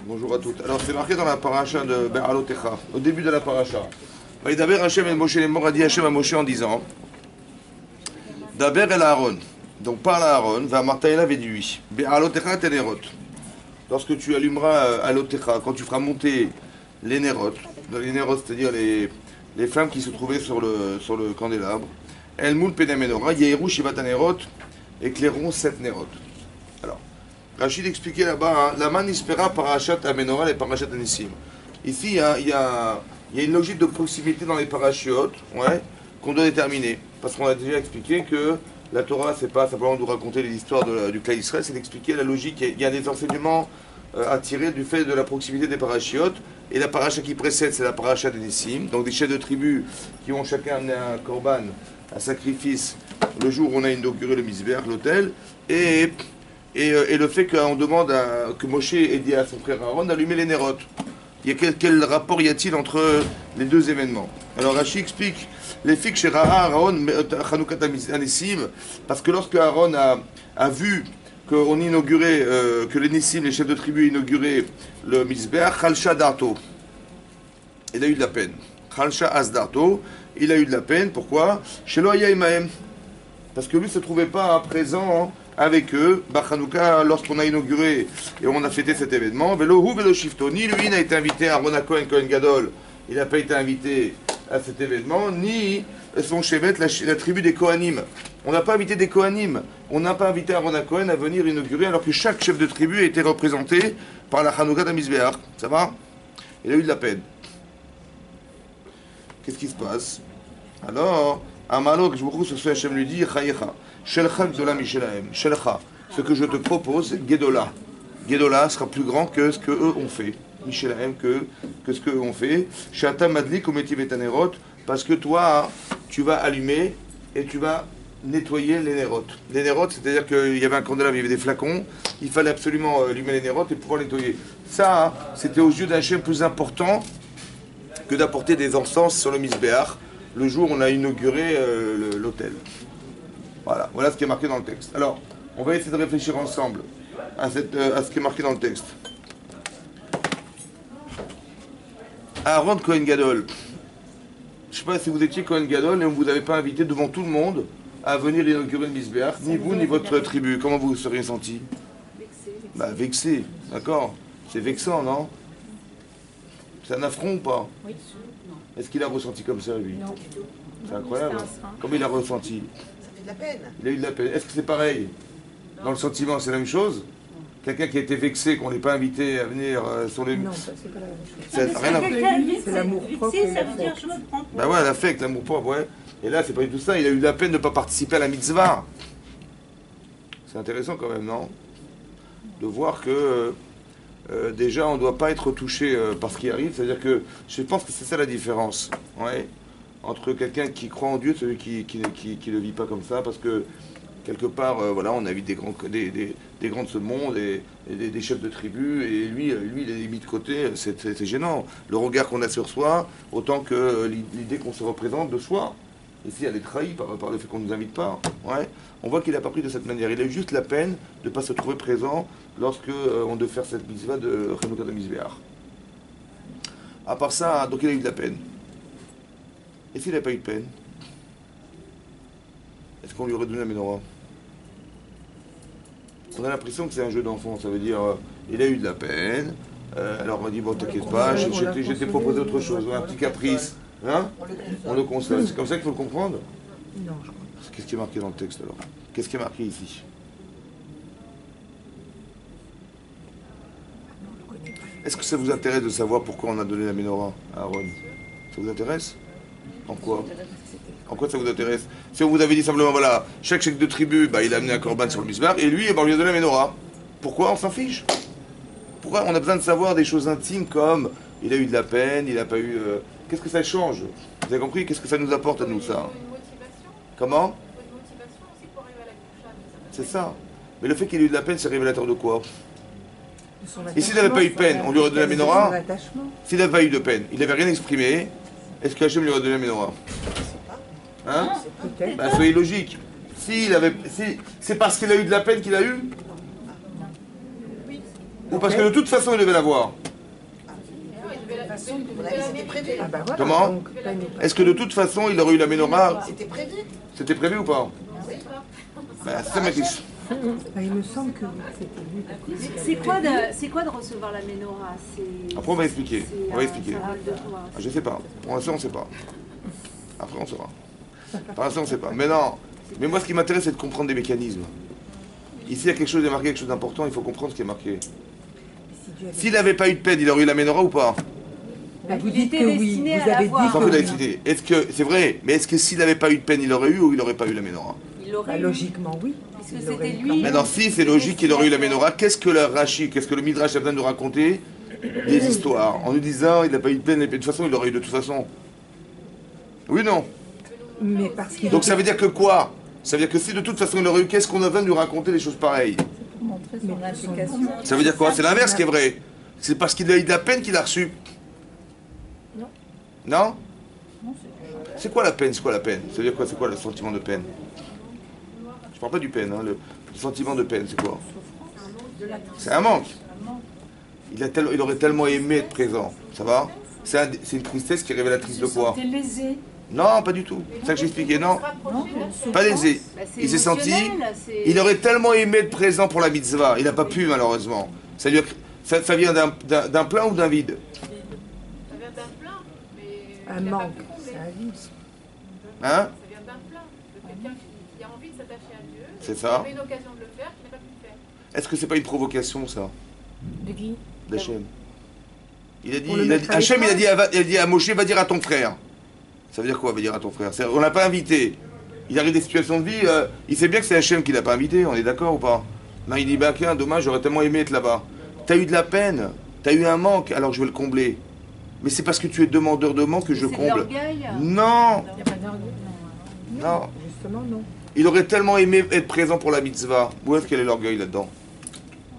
Bonjour à toutes. Alors c'est marqué dans la paracha de Be'alotecha, au début de la paracha. Daber Hashem el Moshe, les morts a dit Hashem à Moshe en disant Daber el Aaron. Donc parle à Aaron, va Martaïla Vedui. Be'alotecha tenerot. Lorsque tu allumeras Alotecha, quand tu feras monter les nérotes, c'est-à-dire les flammes qui se trouvaient sur le candélabre, El Moul Penemenora, Yehiru Shivat Nerot, éclaireront 7 nérotes. Alors, Rachid expliquait là-bas, hein, la man ispera parachat Amenora et parachat Anissim. Ici, hein, il y a une logique de proximité dans les parachiotes, ouais, qu'on doit déterminer. Parce qu'on a déjà expliqué que la Torah, c'est pas simplement nous raconter l'histoire du clan Israël, c'est d'expliquer la logique. Il y a des enseignements à tirer du fait de la proximité des parachiotes. Et la paracha qui précède, c'est la paracha d'Anissim. Donc des chefs de tribus qui ont chacun amené un korban, un sacrifice, le jour où on a inauguré le Misbéach, l'autel. Et le fait qu'on demande que Moshe ait dit à son frère Aaron d'allumer les nérotes. Quel rapport y a-t-il entre les deux événements? Alors Rashi explique les fiks chez Aaron, Chanoukat Anissim, parce que lorsque Aaron a vu qu'on inaugurait, que les Nissim, les chefs de tribu, inauguraient le Mizbeach, Chalcha Darto. Il a eu de la peine. Chalcha Asdarto, il a eu de la peine. Pourquoi? Chez Loya Imaem. Parce que lui ne se trouvait pas présent avec eux, Bachanouka, lorsqu'on a inauguré et on a fêté cet événement. Velohu Velo Shifto, ni lui n'a été invité à Aaron Cohen Gadol, il n'a pas été invité à cet événement, ni son chevet, la tribu des Kohanim. On n'a pas invité des Kohanim, on n'a pas invité Aaron Cohen à venir inaugurer, alors que chaque chef de tribu a été représenté par la Chanouka d'Amizbeach. Ça va? Il a eu de la peine. Qu'est-ce qui se passe? Alors, Amalok, je vous ce Hachem lui dit, Chayecha, Shelcha Gdola Mishelahem, Shelcha, ce que je te propose, Gedola. Gedola sera plus grand que ce qu'eux ont fait. Mishelahem, que ce qu'eux ont fait. Shata Madlik Ometiv Etanerot, parce que toi, tu vas allumer et tu vas nettoyer les nérotes. Les nérotes, c'est-à-dire qu'il y avait un candélabre, il y avait des flacons, il fallait absolument allumer les nérotes et pouvoir nettoyer. Ça, c'était aux yeux d'Hachem plus important que d'apporter des encens sur le Misbéach, le jour où on a inauguré l'hôtel. Voilà ce qui est marqué dans le texte. Alors, on va essayer de réfléchir ensemble à ce qui est marqué dans le texte. Aaron Cohen Gadol. Je ne sais pas si vous étiez Cohen Gadol et on ne vous avait pas invité devant tout le monde à venir inaugurer le Misbéach, ni vous ni votre tribu. Comment vous vous seriez senti? Vexé, d'accord. C'est vexant, non? C'est un affront ou pas? Oui. Est-ce qu'il a ressenti comme ça, lui? Non. C'est incroyable. Comment il a ressenti? Ça fait de la peine. Il a eu de la peine. Est-ce que c'est pareil? Dans le sentiment, c'est la même chose? Quelqu'un qui a été vexé, qu'on n'ait pas invité à venir sur les... Non, c'est pas la même chose. C'est rien à voir. C'est l'amour propre et l'affect. Ben ouais, l'affect, l'amour propre, ouais. Et là, c'est pas du tout ça. Il a eu de la peine de ne pas participer à la mitzvah. C'est intéressant quand même, non? De voir que... déjà, on ne doit pas être touché par ce qui arrive. C'est-à-dire que je pense que c'est ça la différence, ouais, entre quelqu'un qui croit en Dieu et celui qui ne le vit pas comme ça. Parce que, quelque part, voilà, on a vu des grands de ce monde et des chefs de tribu. Et lui, il est mis de côté. C'est gênant. Le regard qu'on a sur soi, autant que l'idée qu'on se représente de soi. Ici, elle est trahie par le fait qu'on ne nous invite pas. Ouais. On voit qu'il n'a pas pris de cette manière. Il a eu juste la peine de ne pas se trouver présent lorsque on devait faire cette mitzvah de Chanouka de Misbéach. À part ça, donc il a eu de la peine. Et s'il n'a pas eu de peine, est-ce qu'on lui aurait donné la menorah? On a l'impression que c'est un jeu d'enfant. Ça veut dire, il a eu de la peine. Alors on m'a dit, bon, t'inquiète pas, je t'ai proposé autre chose. Un petit caprice. Hein? On le console. C'est comme ça qu'il faut le comprendre? Non, je crois pas. Qu'est-ce qui est marqué dans le texte alors? Qu'est-ce qui est marqué ici? Est-ce que ça vous intéresse de savoir pourquoi on a donné la menorah à Aaron? Ça vous intéresse? En quoi? En quoi ça vous intéresse? Si on vous avait dit simplement, voilà, chaque chef de tribu, il a amené un korban sur le misbar, et lui, on lui a donné la menorah. Pourquoi? On s'en fiche. Pourquoi on a besoin de savoir des choses intimes comme il a eu de la peine, il n'a pas eu... Qu'est-ce que ça change? Vous avez compris? Qu'est-ce que ça nous apporte à nous, ça? Comment? C'est ça. Mais le fait qu'il ait eu de la peine, c'est révélateur de quoi? Et s'il n'avait pas eu de peine, on lui aurait donné la menorah? S'il n'avait pas eu de peine, il n'avait rien exprimé, est-ce que Hachem lui aurait donné la menorah? Hein? Soyez logique. C'est parce qu'il a eu de la peine qu'il a eu? Ou parce que de toute façon il devait l'avoir? C'était prévu. Ah bah voilà, Comment? donc, peine ou pas Est-ce que de toute façon il aurait eu la menorah? C'était prévu. C'était prévu ou pas? Ben, c'est ça ma question. Bah, il me semble que oui, c'était lui. C'est quoi de recevoir la menorah? Après on va expliquer. On va expliquer. Ça râle de toi. Je sais pas. Pour l'instant on sait pas. Après on saura. Pour l'instant on sait pas. Mais non. Mais moi ce qui m'intéresse c'est de comprendre des mécanismes. Ici il y a quelque chose, il y a marqué quelque chose d'important, il faut comprendre ce qui est marqué. Si Dieu avait- S'il n'avait pas eu de peine, il aurait eu la menorah ou pas? Bah, vous Il dites était que oui, destiné vous à avez dit l'avoir. Sans que que oui. d'activité. Est-ce que c'est vrai? Mais est-ce que s'il n'avait pas eu de peine, il aurait eu ou il n'aurait pas eu la menorah? Il Bah, aurait eu. logiquement, oui. Puisque Il aurait c'était eu lui. quand même. Maintenant, si c'est logique qu'il aurait eu la menorah, qu'est-ce que le Rashi, qu'est-ce que le Midrash a besoin de nous raconter? Des histoires. En nous disant, il n'a pas eu de peine, et de toute façon, il l'aurait eu de toute façon. Oui, non? Mais parce qu'il Donc était- ça veut dire que quoi? Ça veut dire que si de toute façon il aurait eu, qu'est-ce qu'on a besoin de nous raconter des choses pareilles? mais l'implication. Ça veut dire quoi? C'est l'inverse qui est vrai. C'est parce qu'il a eu de la peine qu'il a reçu. Non. Non? C'est quoi la peine? C'est quoi la peine? Ça veut dire quoi? C'est quoi le sentiment de peine? Je parle pas du peine, hein. Le sentiment de peine, c'est quoi? C'est un manque. Il aurait tellement aimé être présent. Ça va? C'est une tristesse qui est révélatrice de quoi? T'es lésé. Non, pas du tout. C'est ça que j'ai expliqué, non? Pas lésé. Bah, c'est Il s'est senti. émotionnel, c'est- Il aurait tellement aimé être présent pour la mitzvah. Il n'a pas pu, malheureusement. Ça vient d'un plein ou d'un vide? Ça vient d'un plein, mais Un il n'a pas manque, pu combler. c'est un vide. Hein? Ça vient d'un plein, de quelqu'un qui a envie de s'attacher à Dieu. C'est Il ça. avait une occasion de le faire, qu'il n'a pas pu le faire. Est-ce que c'est pas une provocation, ça, De qui? d'Hachem? Il a dit, Pour le mettre à Hachem, il a l'épreuve. dit à Moshe, va dire à ton frère. Ça veut dire quoi, va dire à ton frère? On l'a pas invité. Il arrive des situations de vie, il sait bien que c'est Hachem qui l'a pas invité, on est d'accord ou pas? Non, il dit, bah tiens, dommage, j'aurais tellement aimé être là-bas. T'as eu de la peine, t'as eu un manque, alors je vais le combler. Mais c'est parce que tu es demandeur de manque que je C'est de comble. l'orgueil. Non, Il n'y a pas d'orgueil. non. Justement, non. Il aurait tellement aimé être présent pour la mitzvah. Où est-ce qu'elle est l'orgueil là-dedans?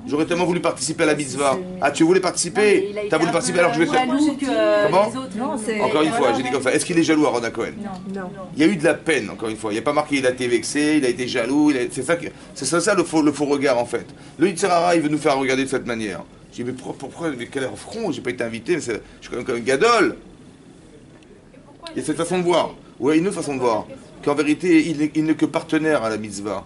J'aurais tellement voulu participer à la mitzvah. Ah, tu voulais participer? T'as voulu participer alors je vais faire. Jaloux que Comment les autres. Non, c'est- Encore une fois, j'ai dit comme ça. Est-ce qu'il est jaloux, Aaron Cohen? Non. Il y a eu de la peine, encore une fois. Il n'y a pas marqué il a été vexé, il a été jaloux. C'est ça le faux regard, en fait. Le Yitzhara, il veut nous faire regarder de cette manière. J'ai dit, mais pourquoi, avec quel affront? J'ai pas été invité, mais je suis quand même comme un gadol. Il y a cette façon de voir. Oui, une autre façon de voir. Qu'en vérité, il n'est que partenaire à la mitzvah.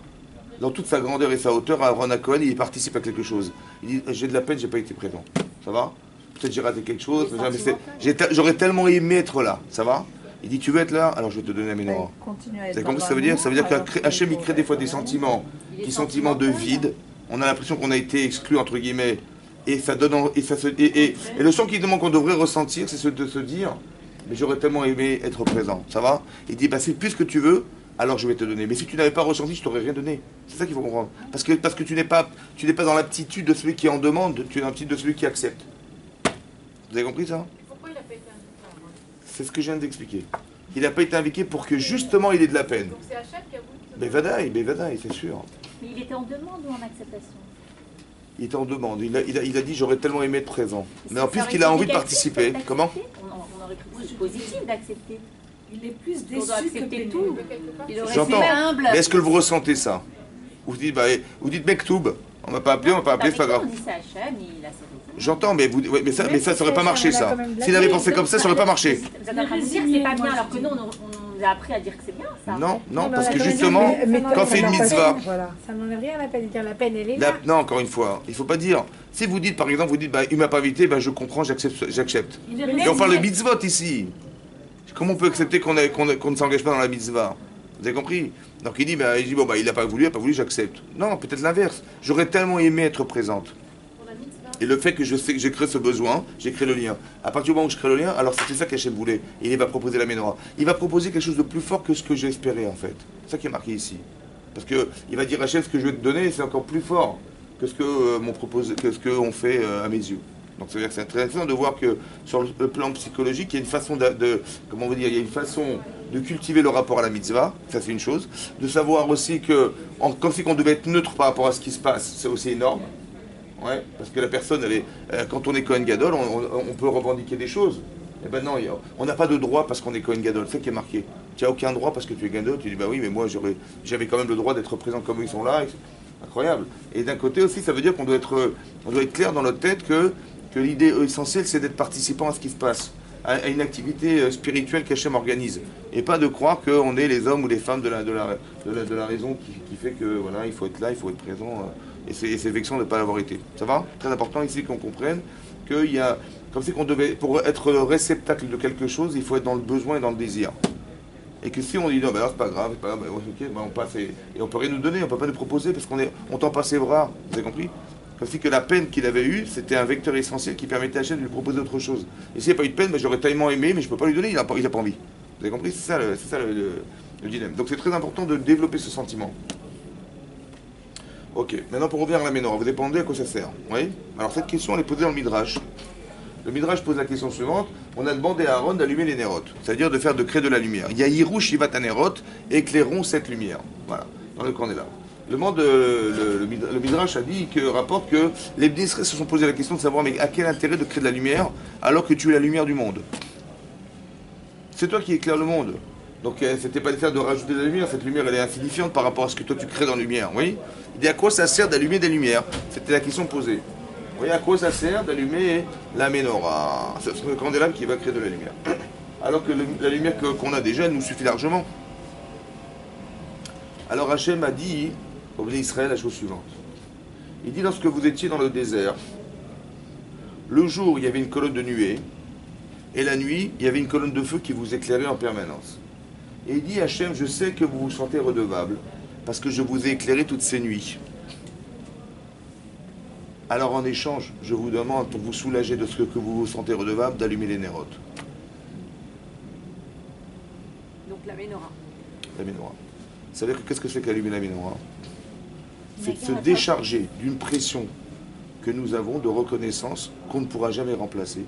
Dans toute sa grandeur et sa hauteur, Aaron Cohen, il participe à quelque chose. Il dit, j'ai de la peine, j'ai pas été présent. Ça va? Peut-être j'ai raté quelque chose, mais j'aurais tellement aimé être là. Ça va? Il dit, tu veux être là? Alors je vais te donner la menorah. Continue à Vous être savez dans comment ça veut dire? Ça veut dire l'amour, qu'Hachem, il crée des fois des sentiments, qui sont sentiments de vide. On a l'impression qu'on a été exclu, entre guillemets. Et ça donne, et le sentiment qu'on devrait ressentir, c'est de se dire, mais j'aurais tellement aimé être présent. Ça va? Il dit, bah c'est plus que tu veux, alors je vais te donner. Mais si tu n'avais pas ressenti, je t'aurais rien donné. C'est ça qu'il faut comprendre. Parce que tu n'es pas dans l'aptitude de celui qui en demande, tu es dans l'aptitude de celui qui accepte. Vous avez compris ça? Pourquoi il n'a pas été invité? C'est ce que je viens d'expliquer. Il n'a pas été invité pour que justement il ait de la peine. Donc c'est Hachem qui a voulu que ce Bévadaï, c'est sûr. Mais il était en demande ou en acceptation? Il était en demande. Il a dit j'aurais tellement aimé être présent. Mais en plus Ça aurait qu'il a été envie de négatif, participer. d'accepter. Comment? On aurait cru que c'est positif d'accepter. Il est plus On doit déçu que accepter pénible. tout. quelque part. Il aurait J'entends. été humble. Mais est-ce que vous ressentez ça? Vous dites Mektoub. On m'a pas appelé, on m'a pas appelé, c'est pas grave. On dit ça à Hachem, il a ses raisons. J'entends, mais ça aurait pas marché ça. S'il avait pensé comme ça aurait pas marché. Vous êtes en train de dire que c'est pas bien, alors que nous, on nous a appris à dire que c'est bien, ça. Non, non, mais parce on a que raison, justement, mais quand c'est une mitzvah, Voilà. Ça n'enlève rien à la peine. Dire la peine, elle est là. non, encore une fois, il faut pas dire. Si vous dites par exemple, bah, il m'a pas invité, bah, je comprends, j'accepte. Il est Et on parle de résigné. mitzvot ici. Comment on peut accepter qu'on ne s'engage pas dans la mitzvah? Vous avez compris? Donc il dit, bon, bah, il n'a pas voulu, j'accepte. Non, peut-être l'inverse. J'aurais tellement aimé être présente. Et le fait que je sais que j'ai créé ce besoin, j'ai créé le lien. À partir du moment où je crée le lien, alors c'est ça qu'Hachem voulait. Et il va proposer la menorah. Il va proposer quelque chose de plus fort que ce que j'ai espéré en fait. C'est ça qui est marqué ici. Parce que il va dire Hachem, ce que je vais te donner, c'est encore plus fort que ce qu'on fait à mes yeux. Donc c'est-à-dire que c'est intéressant de voir que sur le plan psychologique, il y a une façon comment on va dire, il y a une façon de cultiver le rapport à la mitzvah, ça c'est une chose. De savoir aussi que, comme si on devait être neutre par rapport à ce qui se passe, c'est aussi énorme. Ouais, parce que la personne, quand on est Kohen Gadol, on peut revendiquer des choses. Eh ben non, on n'a pas de droit parce qu'on est Kohen Gadol, c'est ça qui est marqué. Tu n'as aucun droit parce que tu es Gadol, tu dis bah oui, mais moi j'avais quand même le droit d'être présent comme ils sont là. Incroyable. Et d'un côté aussi, ça veut dire qu'on doit être clair dans notre tête que l'idée essentielle, c'est d'être participant à ce qui se passe, à une activité spirituelle qu'Hachem organise. Et pas de croire qu'on est les hommes ou les femmes de la raison qui fait que voilà, il faut être là, il faut être présent. Et c'est vexant de ne pas l'avoir été. Ça va? Très important ici qu'on comprenne qu'il y a, comme si qu'on devait, pour être le réceptacle de quelque chose, il faut être dans le besoin et dans le désir. Et que si on dit non, ben là c'est pas grave, ben, okay, ben on passe et on peut rien nous donner, on peut pas nous proposer parce on tend pas ses bras, vous avez compris? Comme si que la peine qu'il avait eue, c'était un vecteur essentiel qui permettait à Hachem de lui proposer autre chose. Et s'il n'y a pas eu de peine, ben, j'aurais tellement aimé, mais je peux pas lui donner, il a pas envie. Vous avez compris? C'est ça, le dilemme. Donc c'est très important de développer ce sentiment. Ok, maintenant pour revenir à la Ménorah, vous avez demandé à quoi ça sert. Oui? Alors cette question elle est posée dans le Midrash. Le Midrash pose la question suivante. On a demandé à Aaron d'allumer les nérotes, c'est-à-dire de créer de la lumière. Yahiru Shivat Anerot, éclairons cette lumière. Voilà, dans le Cornéla. Le Midrash a dit rapporte que les Bnei Israël se sont posé la question de savoir mais à quel intérêt de créer de la lumière alors que tu es la lumière du monde. C'est toi qui éclaires le monde. Donc c'était pas nécessaire de rajouter de la lumière, cette lumière elle est insignifiante par rapport à ce que toi tu crées dans la lumière. Oui. Il dit à quoi ça sert d'allumer des lumières? C'était la question posée. Vous voyez à quoi ça sert d'allumer la Ménorah? C'est le candélabre qui va créer de la lumière. Alors que la lumière qu'on a déjà, elle nous suffit largement. Alors Hachem a dit au Bnei Israël la chose suivante. Il dit lorsque vous étiez dans le désert, le jour il y avait une colonne de nuée, et la nuit il y avait une colonne de feu qui vous éclairait en permanence. Et il dit Hachem, je sais que vous vous sentez redevable, parce que je vous ai éclairé toutes ces nuits. Alors en échange, je vous demande, pour vous soulager de ce que vous vous sentez redevable, d'allumer les nérotes. Donc la Ménorah. La Ménorah. Ça veut dire que qu'est-ce que c'est qu'allumer la Ménorah? C'est de se décharger d'une pression que nous avons de reconnaissance qu'on ne pourra jamais remplacer.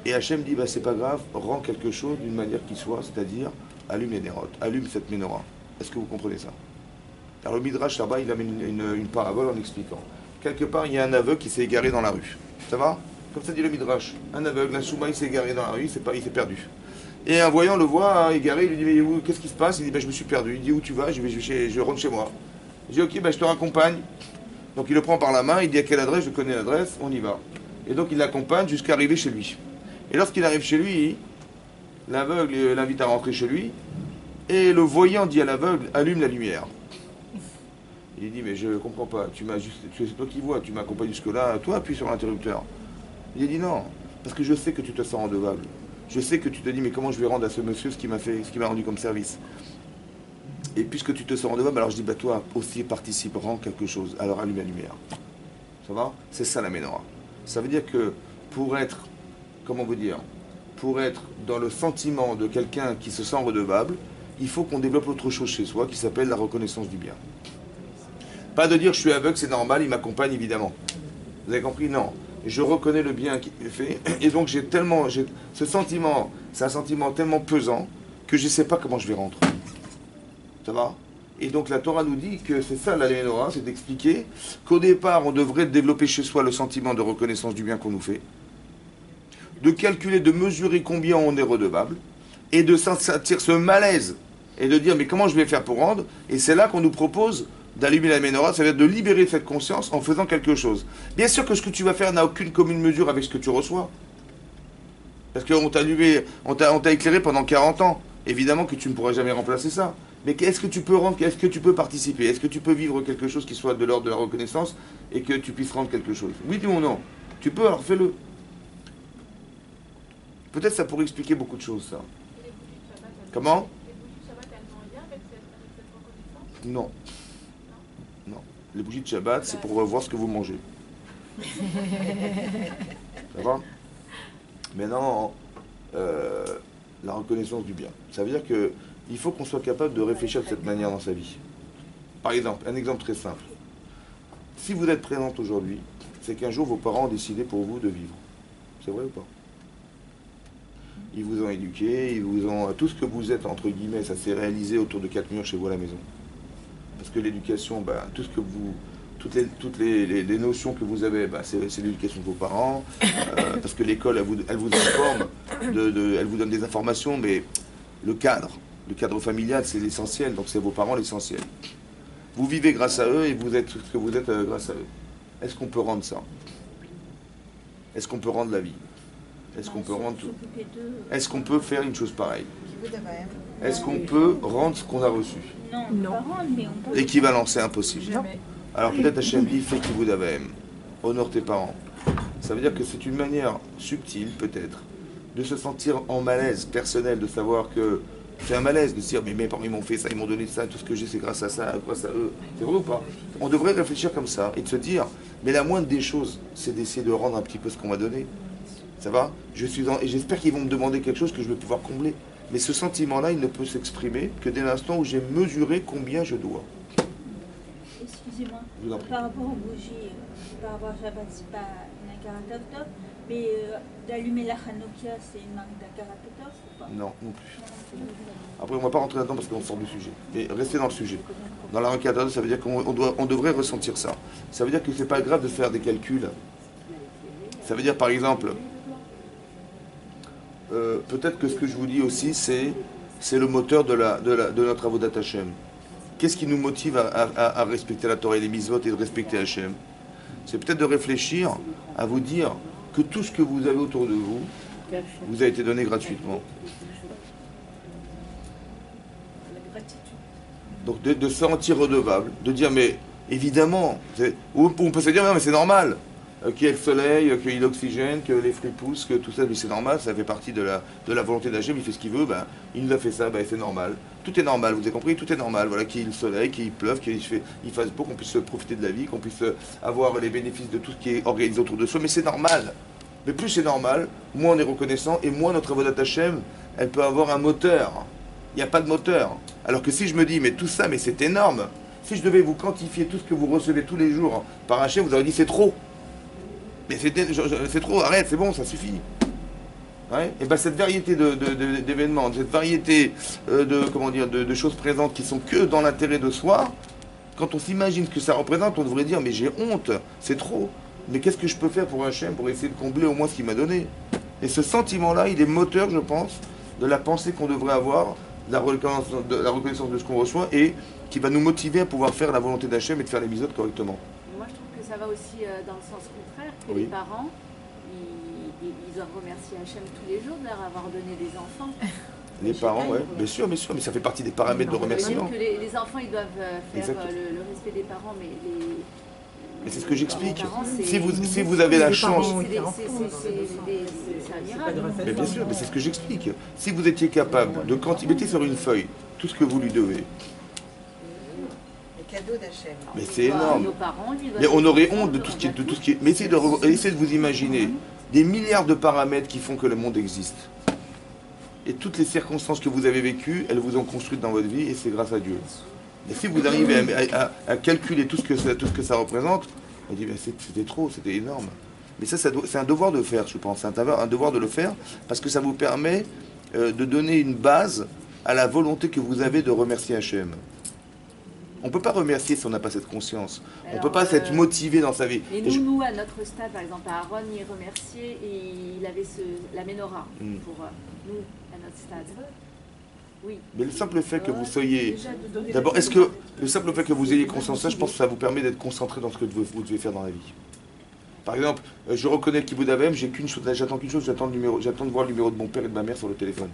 Et Hachem dit, bah, c'est pas grave, rends quelque chose d'une manière qui soit, c'est-à-dire allume les nérotes, allume cette Ménorah. Est-ce que vous comprenez ça? Alors le Midrash là-bas, il amène une parabole en expliquant. Quelque part, il y a un aveugle qui s'est égaré dans la rue. Ça va? Comme ça dit le Midrash. Un aveugle, un souma, il s'est égaré dans la rue, il s'est perdu. Et un voyant le voit égaré, il lui dit, mais qu'est-ce qui se passe? Il dit, ben, je me suis perdu. Il dit, où tu vas? Je rentre chez moi. Il dit, ok, ben, je te raccompagne. Donc il le prend par la main, il dit à quelle adresse? Je connais l'adresse, on y va. Et donc il l'accompagne jusqu'à arriver chez lui. Et lorsqu'il arrive chez lui, l'aveugle l'invite à rentrer chez lui. Et le voyant dit à l'aveugle, allume la lumière. Il dit, mais je ne comprends pas, c'est toi qui vois, tu m'accompagnes jusque-là, toi appuie sur l'interrupteur. Il a dit non, parce que je sais que tu te sens redevable. Je sais que tu te dis, mais comment je vais rendre à ce monsieur ce qui m'a rendu comme service. Et puisque tu te sens redevable, alors je dis, bah toi aussi participe, rends quelque chose, alors allume la lumière. Ça va? C'est ça la Ménorah. Ça veut dire que pour être, comment vous dire, pour être dans le sentiment de quelqu'un qui se sent redevable, il faut qu'on développe autre chose chez soi qui s'appelle la reconnaissance du bien. Pas de dire je suis aveugle, c'est normal, il m'accompagne évidemment. Vous avez compris? Non. Je reconnais le bien qu'il me fait. Et donc ce sentiment, c'est un sentiment tellement pesant que je ne sais pas comment je vais rentrer. Ça va? Et donc la Torah nous dit que c'est ça la Ménorah, c'est d'expliquer qu'au départ on devrait développer chez soi le sentiment de reconnaissance du bien qu'on nous fait, de calculer, de mesurer combien on est redevable, et de sentir ce malaise, et de dire mais comment je vais faire pour rendre? Et c'est là qu'on nous propose d'allumer la Ménorah, ça veut dire de libérer cette conscience en faisant quelque chose. Bien sûr que ce que tu vas faire n'a aucune commune mesure avec ce que tu reçois. Parce qu'on t'a allumé, on t'a éclairé pendant 40 ans. Évidemment que tu ne pourras jamais remplacer ça. Mais est-ce que tu peux rendre, est-ce que tu peux participer? Est-ce que tu peux vivre quelque chose qui soit de l'ordre de la reconnaissance et que tu puisses rendre quelque chose? Oui ou non? Tu peux, alors fais-le. Peut-être ça pourrait expliquer beaucoup de choses, ça. Comment? Non. Non. Les bougies de Shabbat, c'est pour voir ce que vous mangez. Ça va? Maintenant, la reconnaissance du bien. Ça veut dire qu'il faut qu'on soit capable de réfléchir de cette manière dans sa vie. Par exemple, un exemple très simple. Si vous êtes présente aujourd'hui, c'est qu'un jour vos parents ont décidé pour vous de vivre. C'est vrai ou pas? Ils vous ont éduqué, ils vous ont... Tout ce que vous êtes, entre guillemets, ça s'est réalisé autour de 4 murs chez vous à la maison. Parce que l'éducation, tout ce que vous... Toutes les notions que vous avez, c'est l'éducation de vos parents, parce que l'école, elle vous informe, elle vous donne des informations, mais le cadre familial, c'est l'essentiel, donc c'est vos parents l'essentiel. Vous vivez grâce à eux et vous êtes ce que vous êtes grâce à eux. Est-ce qu'on peut rendre ça? Est-ce qu'on peut rendre la vie? Est-ce qu'on peut rendre tout? Est-ce qu'on peut faire une chose pareille? Est-ce qu'on peut rendre ce qu'on a reçu? Non. Équivalent, c'est impossible. Alors peut-être Hachem dit fais kibud avaim, honore tes parents. Ça veut dire que c'est une manière subtile, peut-être, de se sentir en malaise personnel, de savoir que c'est un malaise de se dire mais mes parents ils m'ont fait ça, ils m'ont donné ça, tout ce que j'ai c'est grâce à ça, grâce à eux. C'est vrai ou pas? On devrait réfléchir comme ça et de se dire mais la moindre des choses, c'est d'essayer de rendre un petit peu ce qu'on m'a donné. Ça va? Et j'espère qu'ils vont me demander quelque chose que je vais pouvoir combler. Mais ce sentiment-là, il ne peut s'exprimer que dès l'instant où j'ai mesuré combien je dois. Excusez-moi, par rapport aux bougies, par rapport à Shabbat, c'est pas un caractère top, mais d'allumer la Hanoukia, c'est une marque d'un caractère top ou pas? Non, non plus. Après, on ne va pas rentrer là-dedans parce qu'on sort du sujet. Mais restez dans le sujet. Dans la requête, ça veut dire qu'on devrait ressentir ça. Ça veut dire que c'est pas grave de faire des calculs. Ça veut dire, par exemple, peut-être que ce que je vous dis aussi, c'est le moteur de notre Avodat Hashem. Qu'est-ce qui nous motive à respecter la Torah et les mitzvot et de respecter Hashem? C'est peut-être de réfléchir à vous dire que tout ce que vous avez autour de vous, vous a été donné gratuitement. Donc de se sentir redevable, de dire mais évidemment, on peut se dire mais c'est normal. Qu'il y ait le soleil, qu'il y ait l'oxygène, que les fruits poussent, que tout ça, mais c'est normal, ça fait partie de la volonté d'Hachem, il fait ce qu'il veut, il nous a fait ça, c'est normal. Tout est normal, vous avez compris, tout est normal. Voilà, qu'il y ait le soleil, qu'il pleuve, qu'il fasse beau, qu'on puisse profiter de la vie, qu'on puisse avoir les bénéfices de tout ce qui est organisé autour de soi, mais c'est normal. Mais plus c'est normal, moins on est reconnaissant, et moins notre Avodat Hashem, elle peut avoir un moteur. Il n'y a pas de moteur. Alors que si je me dis, mais tout ça, mais c'est énorme. Si je devais vous quantifier tout ce que vous recevez tous les jours par Hashem, vous auriez dit, c'est trop. Mais c'est trop, arrête, c'est bon, ça suffit. Ouais. Et cette variété d'événements, cette variété de choses présentes qui sont que dans l'intérêt de soi, quand on s'imagine ce que ça représente, on devrait dire mais j'ai honte, c'est trop. Mais qu'est-ce que je peux faire pour Hachem pour essayer de combler au moins ce qu'il m'a donné? Et ce sentiment-là, il est moteur, je pense, de la pensée qu'on devrait avoir, de la reconnaissance de ce qu'on reçoit et qui va nous motiver à pouvoir faire la volonté d'Hachem et de faire les mitzvot correctement. Moi, je trouve que ça va aussi dans le sens contraire, que Oui. les parents, ils doivent remercier Hachem tous les jours de leur avoir donné des enfants. Les parents, oui, bien sûr, mais ça fait partie des paramètres de remerciement. Que les enfants, ils doivent faire le respect des parents, mais Mais c'est ce que j'explique. les parents, Si vous avez la chance, c'est un miracle. mais bien sûr, mais c'est ce que j'explique. Si vous étiez capable de mettez sur une feuille tout ce que vous lui devez, Cadeau d'Hachem. mais c'est énorme. Nos parents, ils doivent Mais on aurait honte de tout ce qui est. Mais essayez de vous imaginer des milliards de paramètres qui font que le monde existe. Et toutes les circonstances que vous avez vécues, elles vous ont construites dans votre vie et c'est grâce à Dieu. Et si vous arrivez à calculer tout ce que ça représente, on dit c'était trop, c'était énorme. Mais ça c'est un devoir de faire, je pense. C'est un devoir de le faire parce que ça vous permet de donner une base à la volonté que vous avez de remercier Hachem. On ne peut pas remercier si on n'a pas cette conscience. On ne peut pas s'être motivé dans sa vie. Et nous, à notre stade, par exemple, Aaron, il remerciait et il avait la menorah pour nous, à notre stade. Oui. Mais le simple fait que vous soyez... D'abord, est-ce que le simple fait que vous ayez conscience de ça, je pense que ça vous permet d'être concentré dans ce que vous devez faire dans la vie. Par exemple, je reconnais le kibud avem, j'attends qu'une chose, j'attends de voir le numéro de mon père et de ma mère sur le téléphone.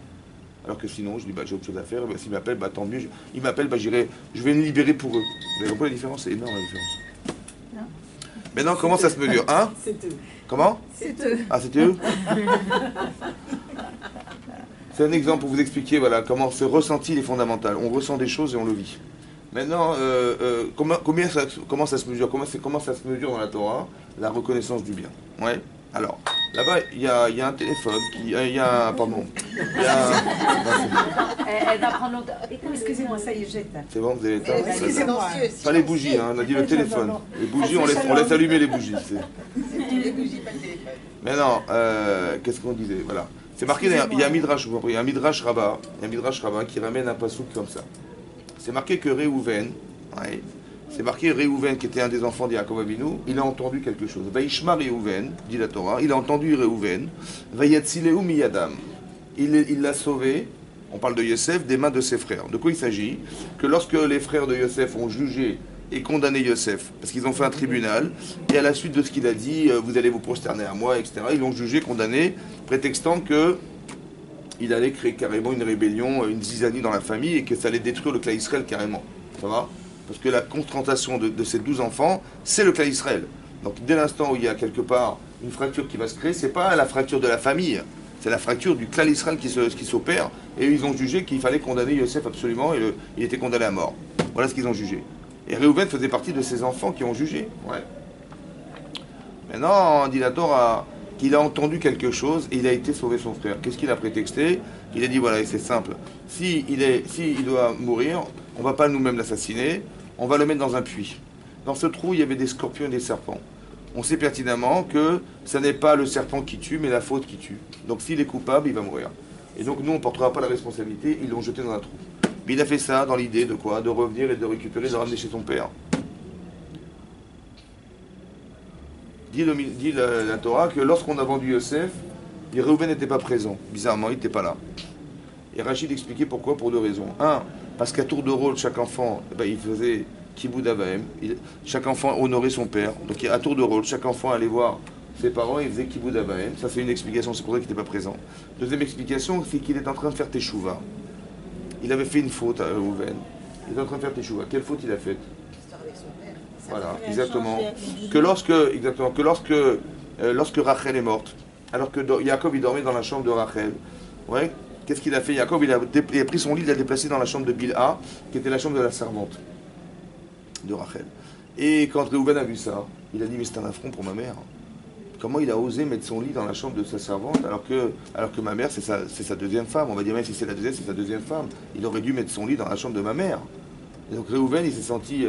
Alors que sinon, je dis, j'ai autre chose à faire, s'il m'appelle, tant mieux. Il m'appelle, je vais me libérer pour eux. Vous avez compris la différence? C'est énorme la différence. Non. Maintenant, comment ça se mesure? Hein? C'est eux. Comment? C'est eux. Ah, c'était eux? C'est un exemple pour vous expliquer comment ce ressenti est fondamental. On ressent des choses et on le vit. Maintenant, comment ça se mesure? Comment ça se mesure dans la Torah? La reconnaissance du bien. Ouais. Alors, là-bas, il y a un téléphone, pardon. Elle va prendre longtemps. Excusez-moi, ça y est, jette. C'est bon, vous avez le temps. Excusez-moi. Pas les bougies, on a dit le téléphone. Les bougies, on laisse allumer les bougies. Les bougies, pas le téléphone. Maintenant, qu'est-ce qu'on disait? Voilà. C'est marqué, il y a un Midrash, il y a un Midrash Rabbah qui ramène un passouk comme ça. C'est marqué que Réhouven, c'est marqué Réhouven, qui était un des enfants d'Yaakov Avinu, il a entendu quelque chose. Vaishma Réhouven, dit la Torah, il a entendu Réhouven, Vayatzileu miyadam. Il l'a sauvé, on parle de Yosef, des mains de ses frères. De quoi il s'agit? Que lorsque les frères de Yosef ont jugé et condamné Yosef. Parce qu'ils ont fait un tribunal, et à la suite de ce qu'il a dit, vous allez vous prosterner à moi, etc., ils l'ont jugé, condamné, prétextant que il allait créer carrément une rébellion, une zizanie dans la famille, et que ça allait détruire le clan Israël carrément. Ça va? Parce que la concentration de ces 12 enfants, c'est le clan Israël. Donc dès l'instant où il y a quelque part une fracture qui va se créer, c'est pas la fracture de la famille, c'est la fracture du clan Israël qui s'opère, et ils ont jugé qu'il fallait condamner Yosef absolument, et il était condamné à mort. Voilà ce qu'ils ont jugé. Et Réhouven faisait partie de ces enfants qui ont jugé. Ouais. Maintenant, dit la Torah, qu'il a entendu quelque chose et il a été sauver son frère. Qu'est-ce qu'il a prétexté? Il a dit voilà, et c'est simple. S'il doit mourir, on ne va pas nous-mêmes l'assassiner, on va le mettre dans un puits. Dans ce trou, il y avait des scorpions et des serpents. On sait pertinemment que ce n'est pas le serpent qui tue, mais la faute qui tue. Donc s'il est coupable, il va mourir. Et donc nous, on ne portera pas la responsabilité, ils l'ont jeté dans un trou. Mais il a fait ça dans l'idée de quoi? De revenir et de récupérer, de ramener chez son père. Dit la Torah que lorsqu'on a vendu Yosef, Réhouven n'était pas présent. Bizarrement, il n'était pas là. Et Rachid expliquait pourquoi, pour deux raisons. Un, parce qu'à tour de rôle, chaque enfant, il faisait Kiboud Avaim. Chaque enfant honorait son père. Donc à tour de rôle, chaque enfant allait voir ses parents et faisait Kiboud Avaim. Ça, c'est une explication, c'est pour ça qu'il n'était pas présent. Deuxième explication, c'est qu'il est en train de faire Teshuvah. Il avait fait une faute à Réhouven. Il est en train de faire Teshuvah. Quelle faute il a faite? Voilà, exactement. Lorsque Rachel est morte, alors que Yaakov il dormait dans la chambre de Rachel, ouais, qu'est-ce qu'il a fait? Yaakov il a pris son lit, il l'a déplacé dans la chambre de Bilha, qui était la chambre de la servante de Rachel. Et quand Réhouven a vu ça, il a dit mais c'est un affront pour ma mère. Comment il a osé mettre son lit dans la chambre de sa servante alors que ma mère c'est sa deuxième femme. On va dire même si c'est la deuxième, c'est sa deuxième femme. Il aurait dû mettre son lit dans la chambre de ma mère. Et donc Réhouven il s'est senti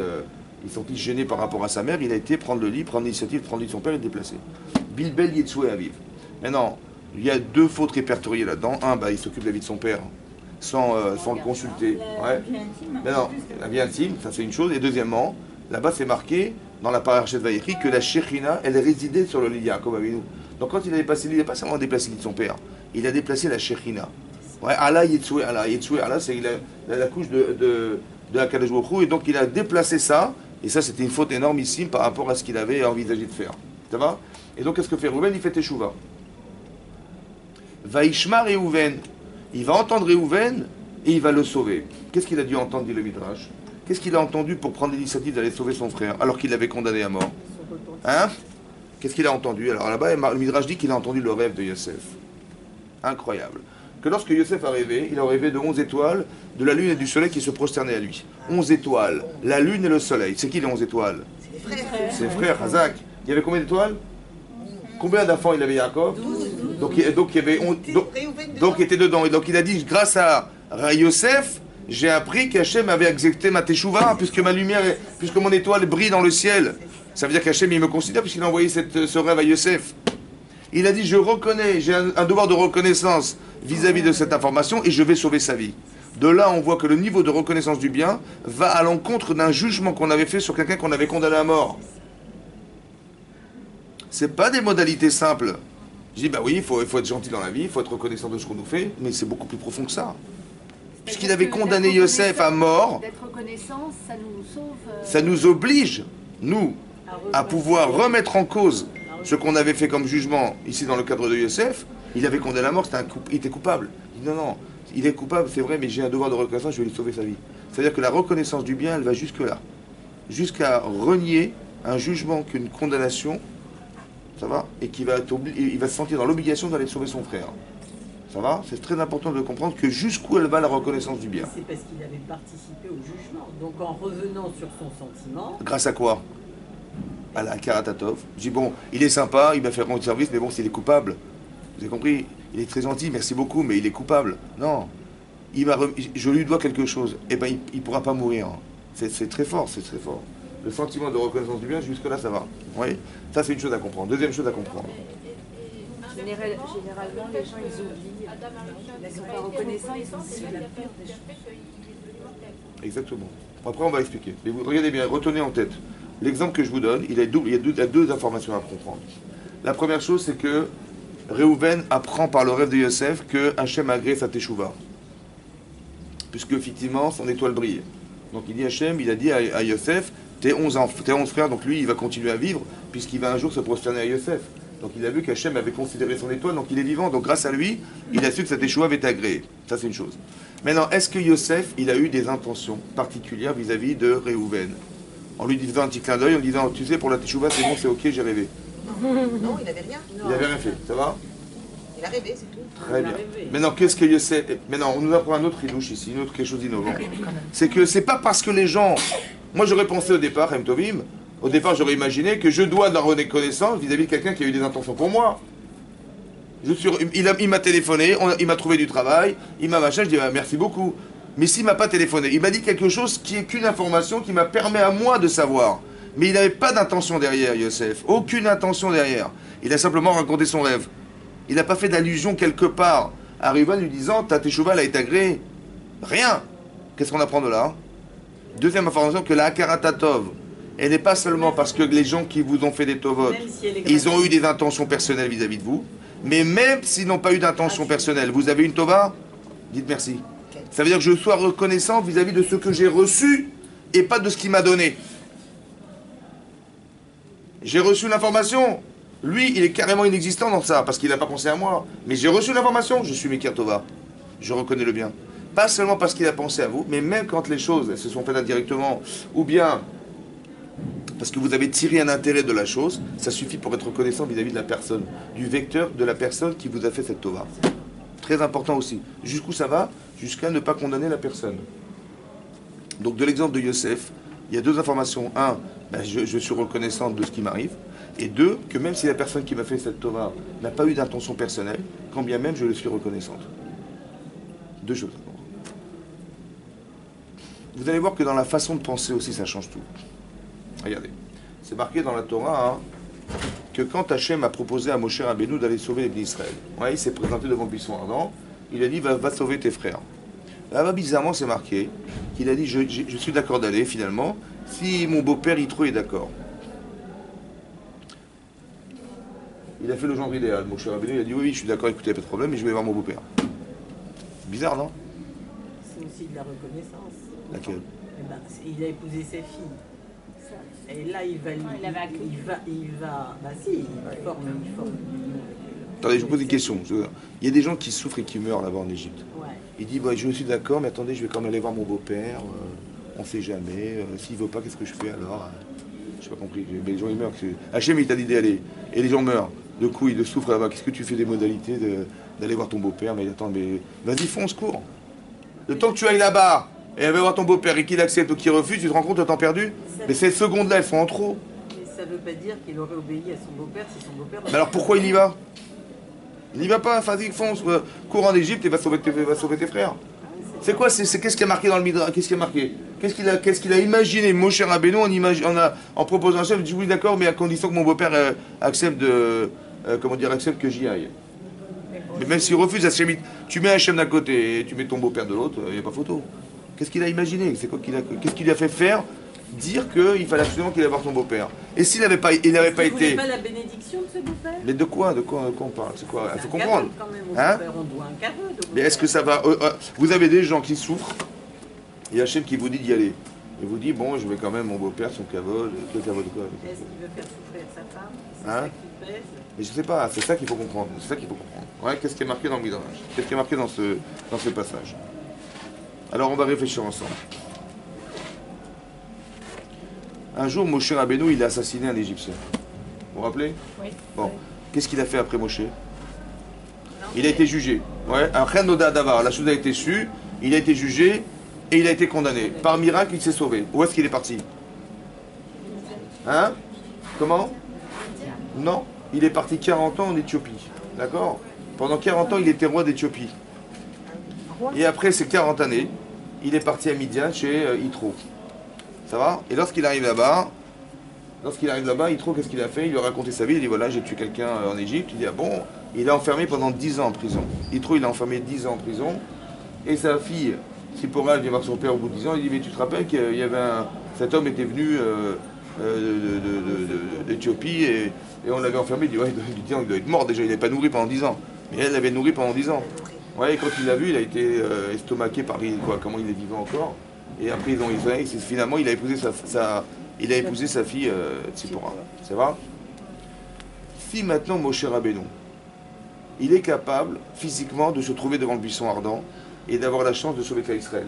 gêné par rapport à sa mère. Il a été prendre le lit, prendre l'initiative de prendre le lit de son père et le déplacer. Bilbel Yetsoué Aviv. Maintenant, il y a deux fautes répertoriées là-dedans. Un, il s'occupe de la vie de son père sans le consulter. Ouais. Mais non, la vie intime, ça c'est une chose. Et deuxièmement, là-bas c'est marqué dans la parachute de Vaïchi que la Shekhinah, elle résidait sur le lit de Yaakov Avinu. Donc quand il a déplacé le lit, il n'a pas seulement déplacé le lit de son père, il a déplacé la Shekhinah. Ouais, Allah Yetsoué Allah. Yetsoué Allah, c'est la couche de Akadosh Baruch Hu, et donc il a déplacé ça, et ça c'était une faute énormissime par rapport à ce qu'il avait envisagé de faire. Ça va? Et donc qu'est-ce que fait Réhouven? Il fait Teshuvah. Vaishma Réhouven, il va entendre Réhouven et il va le sauver. Qu'est-ce qu'il a dû entendre, dit le Midrash? Qu'est-ce qu'il a entendu pour prendre l'initiative d'aller sauver son frère alors qu'il l'avait condamné à mort? Hein? Qu'est-ce qu'il a entendu? Alors là-bas, le Midrash dit qu'il a entendu le rêve de Yosef. Incroyable. Que lorsque Yosef a rêvé, il a rêvé de 11 étoiles, de la lune et du soleil qui se prosternaient à lui. 11 étoiles, la lune et le soleil. C'est qui les 11 étoiles? Ses frères, Hazak. Il y avait combien d'étoiles? Combien d'enfants il avait Yaakov? 12. Donc il y avait donc il était dedans. Et donc il a dit, grâce à Yosef, j'ai appris qu'Hachem avait exécuté ma teshuva, puisque mon étoile brille dans le ciel. Ça veut dire qu'Hachem il me considère puisqu'il a envoyé ce rêve à Yosef. Il a dit, je reconnais, j'ai un devoir de reconnaissance vis-à-vis de cette information et je vais sauver sa vie. De là, on voit que le niveau de reconnaissance du bien va à l'encontre d'un jugement qu'on avait fait sur quelqu'un qu'on avait condamné à mort. C'est pas des modalités simples. Je dis, oui, il faut être gentil dans la vie, il faut être reconnaissant de ce qu'on nous fait, mais c'est beaucoup plus profond que ça. Puisqu'il avait condamné Yosef à mort, d'être reconnaissant, ça nous sauve. Ça nous oblige, nous, à pouvoir remettre en cause ce qu'on avait fait comme jugement ici dans le cadre de Yosef. Il avait condamné à mort, il était coupable. Il dit non, il est coupable, c'est vrai, mais j'ai un devoir de reconnaissance, je vais lui sauver sa vie. C'est-à-dire que la reconnaissance du bien, elle va jusque-là. Jusqu'à renier un jugement qu'une condamnation, ça va, et il va se sentir dans l'obligation d'aller sauver son frère. Ça va? C'est très important de comprendre que jusqu'où elle va la reconnaissance du bien. C'est parce qu'il avait participé au jugement. Donc en revenant sur son sentiment... Grâce à quoi? À la Karatatov. Je dis bon, il est sympa, il m'a fait rendre service, mais bon, s'il est coupable, vous avez compris? Il est très gentil, merci beaucoup, mais il est coupable. Non. Je lui dois quelque chose. Eh bien, il ne pourra pas mourir. C'est très fort, c'est très fort. Le sentiment de reconnaissance du bien, jusque-là, ça va. Vous voyez? Ça, c'est une chose à comprendre. Deuxième chose à comprendre. Généralement, les gens, ils oublient. Ils ne sont pas reconnaissants, ils sont Exactement. Après, on va expliquer. Mais vous regardez bien, retenez en tête. L'exemple que je vous donne, il y a deux informations à comprendre. La première chose, c'est que Réhouven apprend par le rêve de Yosef que Hachem a agréé sa teshuva. Puisque, effectivement, son étoile brille. Donc, il dit Hachem, il a dit à Yosef, tes 11 frères, donc lui, il va continuer à vivre, puisqu'il va un jour se prosterner à Yosef. Donc il a vu qu'Hachem avait considéré son étoile, donc il est vivant. Donc grâce à lui, il a su que cette échoua avait été agréée. Ça, c'est une chose. Maintenant, est-ce que Yosef, il a eu des intentions particulières vis-à-vis de Réhouven? En lui disant un petit clin d'œil, en disant, tu sais, pour la teshuva, c'est bon, c'est ok, j'ai rêvé. Non, il n'avait rien. Il n'avait rien fait, ça va? Il a rêvé, c'est tout. Très bien. Maintenant, qu'est-ce que Yosef... Maintenant, on nous apprend un autre idouche ici, quelque chose d'innovant. C'est que c'est pas parce que les gens... Moi, j'aurais pensé au départ, M. Tovim, au départ, j'aurais imaginé que je dois de la reconnaissance vis-à-vis de quelqu'un qui a eu des intentions pour moi. Il m'a téléphoné, il m'a trouvé du travail, il m'a machin, je dis merci beaucoup. Mais s'il m'a pas téléphoné, il m'a dit quelque chose qui est qu'une information qui m'a permis à moi de savoir. Mais il n'avait pas d'intention derrière, Yosef. Aucune intention derrière. Il a simplement raconté son rêve. Il n'a pas fait d'allusion quelque part à Reuven lui disant ta teshuva a été agréée. Rien. Qu'est-ce qu'on apprend de là? Deuxième information, que la Hakaratatov, elle n'est pas seulement parce que les gens qui vous ont fait des tovot, ils ont eu des intentions personnelles vis-à-vis de vous, mais même s'ils n'ont pas eu d'intention personnelle, vous avez une tova, dites merci. Ça veut dire que je sois reconnaissant vis-à-vis de ce que j'ai reçu et pas de ce qu'il m'a donné. J'ai reçu l'information. Lui, il est carrément inexistant dans ça, parce qu'il n'a pas pensé à moi. Mais j'ai reçu l'information, je suis Mekir Tova. Je reconnais le bien. Pas seulement parce qu'il a pensé à vous, mais même quand les choses elles se sont faites indirectement, ou bien parce que vous avez tiré un intérêt de la chose, ça suffit pour être reconnaissant vis-à-vis de la personne, du vecteur de la personne qui vous a fait cette Tova. Très important aussi. Jusqu'où ça va? Jusqu'à ne pas condamner la personne. Donc de l'exemple de Yosef, il y a deux informations. Un, je suis reconnaissant de ce qui m'arrive. Et deux, que même si la personne qui m'a fait cette Tova n'a pas eu d'intention personnelle, quand bien même je le suis reconnaissante. Deux choses. Vous allez voir que dans la façon de penser aussi, ça change tout. Regardez. C'est marqué dans la Torah que quand Hachem a proposé à Moshe Rabbeinu d'aller sauver les d'Israël, il s'est présenté devant le buisson ardent, il a dit va sauver tes frères. Là-bas, bizarrement, c'est marqué qu'il a dit je suis d'accord d'aller finalement, si mon beau-père Yitro est d'accord. Il a fait le genre idéal. Moshe Rabbeinu, il a dit oui, je suis d'accord, écoutez, pas de problème, mais je vais voir mon beau-père. Bizarre, non? C'est aussi de la reconnaissance. Laquelle? Il a épousé ses filles. Et là, il va... Bah si, il forme. Attendez, je vous pose une question. Il y a des gens qui souffrent et qui meurent là-bas en Égypte. Ouais. Il dit, je suis d'accord, mais attendez, je vais quand même aller voir mon beau-père. On ne sait jamais. S'il ne veut pas, qu'est-ce que je fais alors? Je n'ai pas compris. Mais les gens, ils meurent. Hachem, il t'a dit d'y aller. Et les gens meurent. De coup, ils souffrent là-bas. Qu'est-ce que tu fais des modalités d'aller voir ton beau-père? Mais attends, mais vas-y, fonce, cours. Le temps que tu ailles là-bas et aller voir ton beau-père et qu'il accepte ou qu'il refuse, tu te rends compte de temps perdu? Mais ces secondes-là, elles sont en trop. Mais ça ne veut pas dire qu'il aurait obéi à son beau-père si son beau-père... Mais alors pourquoi il y va? Il n'y va pas, vas-y, fonce, cours en Égypte et va sauver tes frères. C'est quoi? Qu'est-ce qui a marqué dans le Midrash? Qu'est-ce qui a marqué? Qu'est-ce qu'il a imaginé Moshe Rabbeinu en proposant un chef? Il dit oui, d'accord, mais à condition que mon beau-père accepte accepte que j'y aille. Mais même s'il refuse, tu mets Hachem d'un côté et tu mets ton beau-père de l'autre, il n'y a pas photo. Qu'est-ce qu'il a imaginé? Qu'est-ce qu'il a fait faire? Dire qu'il fallait absolument qu'il aille voir son beau-père. Et s'il n'avait pas été... Vous voulez pas la bénédiction de ce beau-père? Mais de quoi on parle? C'est quoi? Il faut comprendre. Quand même, on doit un cadeau. Mais est-ce que ça va... vous avez des gens qui souffrent, et Hachem qui vous dit d'y aller. Il vous dit, bon, je vais quand même mon beau-père, son cavode, quel cavode quoi? Est-ce qu'il veut faire souffrir sa femme? C'est Hein? ça qui pèse? Mais je sais pas, c'est ça qu'il faut comprendre. C'est ça qu'il faut comprendre. Ouais, qu'est-ce qui est marqué dans le Midrash? Qu'est-ce qui est marqué dans ce passage? Alors on va réfléchir ensemble. Un jour, Moshe Rabbeinu, il a assassiné un Égyptien. Vous vous rappelez? Oui. Bon, qu'est-ce qu'il a fait après Moshe? Il a été jugé. Ouais, un Chen Noda Davar, la chose a été su, il a été jugé et il a été condamné. Par miracle, il s'est sauvé. Où est-ce qu'il est parti? Hein? Comment? Non, il est parti 40 ans en Éthiopie. D'accord? Pendant 40 ans, il était roi d'Éthiopie. Et après ces 40 années, il est parti à Midian chez Yitro. Ça va? Et lorsqu'il arrive là-bas, Yitro, qu'est-ce qu'il a fait? Il lui a raconté sa vie, il dit voilà, j'ai tué quelqu'un en Égypte. Il dit ah bon? Il est enfermé pendant 10 ans en prison. Yitro, il est enfermé 10 ans en prison. Et sa fille, Sipora, elle vient voir son père au bout de 10 ans, il dit mais tu te rappelles qu'il y avait cet homme était venu d'Éthiopie et on l'avait enfermé, il dit ouais, il doit être mort déjà, il n'avait pas nourri pendant 10 ans. Mais elle l'avait nourri pendant 10 ans. Ouais, et quand il l'a vu, il a été estomaqué par comment il est vivant encore. Et après, finalement, il a épousé Il a épousé sa fille Tzipora. C'est vrai? Si maintenant Moshe Rabbeinu, il est capable physiquement de se trouver devant le buisson ardent et d'avoir la chance de sauver Israël,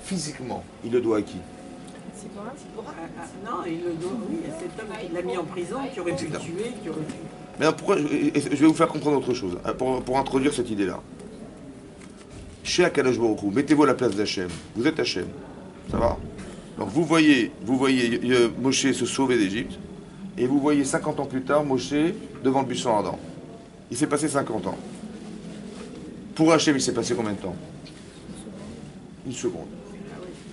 physiquement, il le doit à qui? Non, il le doit, oui, à cet homme qui l'a mis en prison, qui aurait pu le tuer, qui aurait pu... Mais pourquoi, je vais vous faire comprendre autre chose, pour introduire cette idée-là. Chez Akadosh Baruch Hu, mettez-vous à la place d'Hachem. Vous êtes Hachem. Ça va? Donc vous voyez Moshe se sauver d'Égypte, et vous voyez 50 ans plus tard Moshe devant le buisson ardent. Il s'est passé 50 ans. Pour Hachem, il s'est passé combien de temps? Une seconde.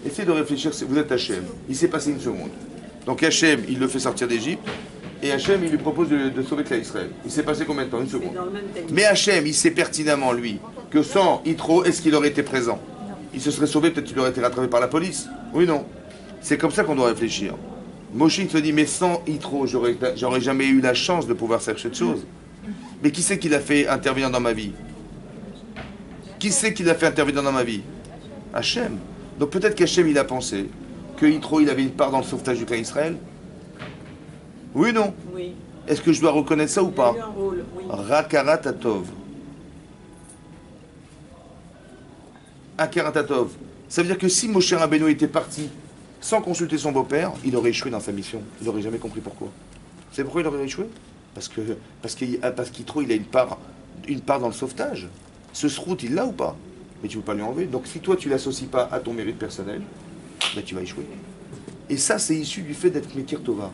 Essayez de réfléchir, vous êtes Hachem. Il s'est passé une seconde. Donc Hachem, il le fait sortir d'Égypte, et Hachem, il lui propose de sauver Israël. Il s'est passé combien de temps? Une seconde. Mais Hachem, il sait pertinemment, lui, que sans Yitro, est-ce qu'il aurait été présent? Il se serait sauvé, peut-être qu'il aurait été rattrapé par la police. Oui, non. C'est comme ça qu'on doit réfléchir. Moshe se dit, mais sans Yitro, j'aurais jamais eu la chance de pouvoir faire cette chose. Mais qui c'est qui l'a fait intervenir dans ma vie? Qui c'est qui l'a fait intervenir dans ma vie? Hachem. Donc peut-être qu'Hachem, il a pensé que Yitro, il avait une part dans le sauvetage du clan Israël. Oui ou non? Oui. Est-ce que je dois reconnaître ça ou pas? Oui. Rakarat Atov. Akarat Atov. Ça veut dire que si Moshe Rabbeinu était parti sans consulter son beau-père, il aurait échoué dans sa mission. Il n'aurait jamais compris pourquoi. Vous savez pourquoi il aurait échoué? Parce qu'Yitro, il a une part dans le sauvetage. Ce srout, il l'a ou pas? Mais tu ne peux pas lui enlever. Donc si toi, tu ne l'associes pas à ton mérite personnel, ben, tu vas échouer. Et ça, c'est issu du fait d'être Mekir Tova.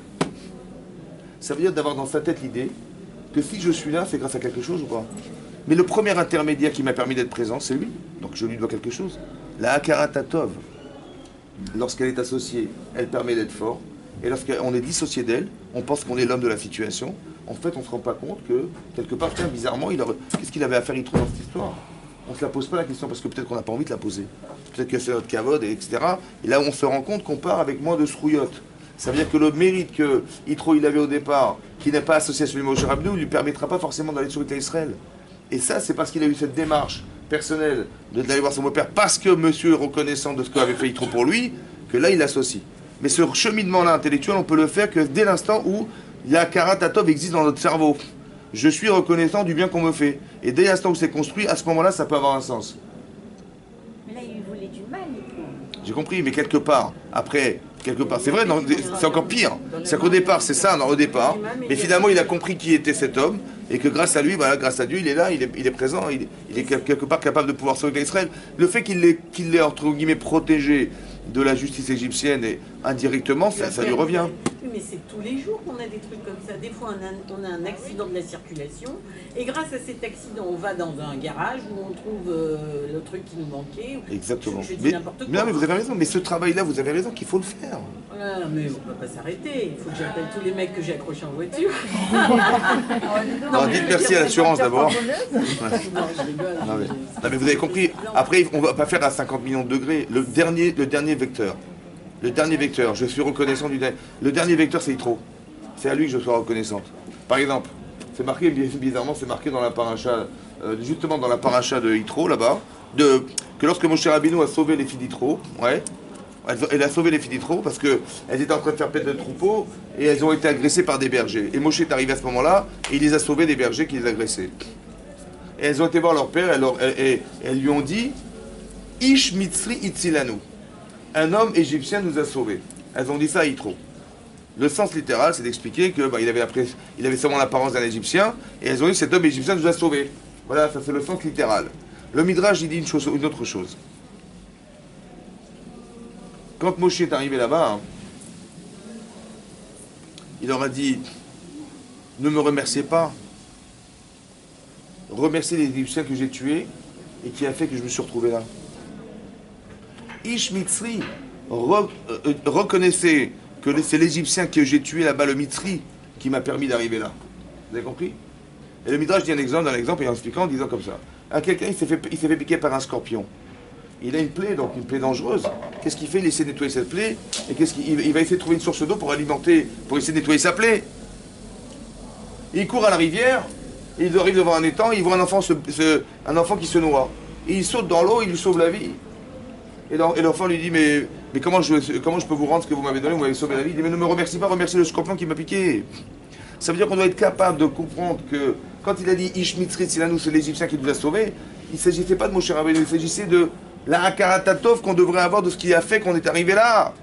Ça veut dire d'avoir dans sa tête l'idée que si je suis là, c'est grâce à quelque chose ou pas? Mais le premier intermédiaire qui m'a permis d'être présent, c'est lui. Donc je lui dois quelque chose. La Hakarat Atov, lorsqu'elle est associée, elle permet d'être fort. Et lorsqu'on est dissocié d'elle, on pense qu'on est l'homme de la situation. En fait, on ne se rend pas compte que, quelque part, tiens, bizarrement, qu'est-ce qu'il avait à faire Yitro dans cette histoire? On ne se la pose pas la question parce que peut-être qu'on n'a pas envie de la poser. Peut-être que c'est notre kavod, etc. Et là, on se rend compte qu'on part avec moins de srouillottes. Ça veut dire que le mérite que Yitro il avait au départ, qui n'est pas associé à celui de Moshe Rabbeinu, ne lui permettra pas forcément d'aller sauver Israël. Et ça, c'est parce qu'il a eu cette démarche personnelle d'aller voir son beau-père, parce que monsieur est reconnaissant de ce qu'avait fait Yitro pour lui, que là, il l'associe. Mais ce cheminement-là intellectuel, on peut le faire que dès l'instant où Akarat Atov existe dans notre cerveau. Je suis reconnaissant du bien qu'on me fait. Et dès l'instant où c'est construit, à ce moment-là, ça peut avoir un sens. Mais là, il voulait du mal. J'ai compris, mais quelque part, après, c'est vrai, c'est encore pire. C'est qu'au départ, c'est ça, au départ. Mais finalement, il a compris qui était cet homme. Et que grâce à lui, voilà, grâce à Dieu, il est là, il est présent, il est quelque part capable de pouvoir sauver Israël. Le fait qu'il l'ait, entre guillemets, protégé de la justice égyptienne et indirectement, ça lui revient. Oui, mais c'est tous les jours qu'on a des trucs comme ça. Des fois, on a un accident de la circulation, et grâce à cet accident, on va dans un garage où on trouve le truc qui nous manquait. Exactement. Je dis n'importe quoi. Non, mais vous avez raison. Mais ce travail-là, vous avez raison qu'il faut le faire. Voilà, mais on ne peut pas s'arrêter. Il faut que j'appelle tous les mecs que j'ai accrochés en voiture. Non, dites merci à l'assurance d'abord. Non, je rigole. Non, mais vous avez compris. Après, on ne va pas faire à 50 millions de degrés. Le dernier vecteur. Le dernier vecteur, je suis reconnaissant du dernier. Le dernier vecteur, c'est Yitro. C'est à lui que je sois reconnaissante. Par exemple, c'est marqué, bizarrement, c'est marqué dans la paracha, justement dans la paracha de Yitro, là-bas, que lorsque Moshe Rabbeinu a sauvé les filles d'Yitro, ouais, elle a sauvé les filles d'Yitro parce qu'elles étaient en train de faire paître le troupeau et elles ont été agressées par des bergers. Et Moshe est arrivé à ce moment-là et il les a sauvées des bergers qui les agressaient. Et elles ont été voir leur père et elles lui ont dit « Ish mitzri itzilanu » un homme égyptien nous a sauvés. Elles ont dit ça à Yitro. Le sens littéral, c'est d'expliquer que il avait seulement l'apparence d'un égyptien, et elles ont dit cet homme égyptien nous a sauvés. Voilà, ça c'est le sens littéral. Le Midrash, il dit une autre chose. Quand Moshe est arrivé là-bas, il leur a dit ne me remerciez pas. Remerciez les Égyptiens que j'ai tués et qui a fait que je me suis retrouvé là. Ish Mitzri, reconnaissez que c'est l'Égyptien que j'ai tué là-bas, le Mitzri, qui m'a permis d'arriver là. Vous avez compris? Et le Midrash dit un exemple et en expliquant, en disant comme ça. Quelqu'un, il s'est fait piquer par un scorpion. Il a une plaie, donc une plaie dangereuse. Qu'est-ce qu'il fait? Il essaie de nettoyer cette plaie, et il va essayer de trouver une source d'eau pour essayer de nettoyer sa plaie. Il court à la rivière, il arrive devant un étang, il voit un enfant qui se noie. Et il saute dans l'eau, il lui sauve la vie. Et l'enfant lui dit, mais Mais comment je peux vous rendre ce que vous m'avez donné? Vous m'avez sauvé la vie. Il dit, mais ne me remercie pas, remercie le scorpion qui m'a piqué. Ça veut dire qu'on doit être capable de comprendre que quand il a dit Ish Mitzrit Silanu, c'est l'Égyptien qui nous a sauvés, il ne s'agissait pas de Moshe Rabbeinu, il s'agissait de la Hakaratatov qu'on devrait avoir de ce qui a fait qu'on est arrivé là.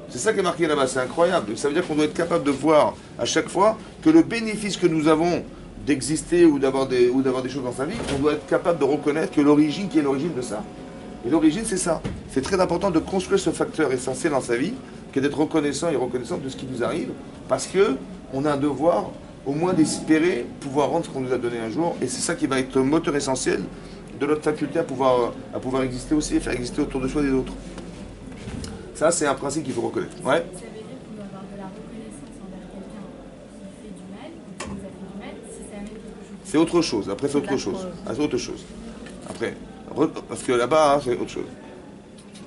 C'est ça qui est marqué là-bas, c'est incroyable. Ça veut dire qu'on doit être capable de voir à chaque fois que le bénéfice que nous avons d'exister ou d'avoir des choses dans sa vie, on doit être capable de reconnaître que l'origine, qui est l'origine de ça. Et l'origine, c'est ça. C'est très important de construire ce facteur essentiel dans sa vie, qui est d'être reconnaissant et reconnaissant de ce qui nous arrive, parce que on a un devoir, au moins d'espérer pouvoir rendre ce qu'on nous a donné un jour, et c'est ça qui va être le moteur essentiel de notre faculté à pouvoir exister aussi et faire exister autour de soi des autres. Ça, c'est un principe qu'il faut reconnaître. Ouais. Ça veut dire qu'on doit avoir de la reconnaissance envers quelqu'un qui fait du mal, ou qui nous a fait du mal, si ça amène quelque chose. C'est autre chose. Après, c'est autre chose. Ah, c'est autre chose. Après, parce que là-bas, hein, c'est autre chose.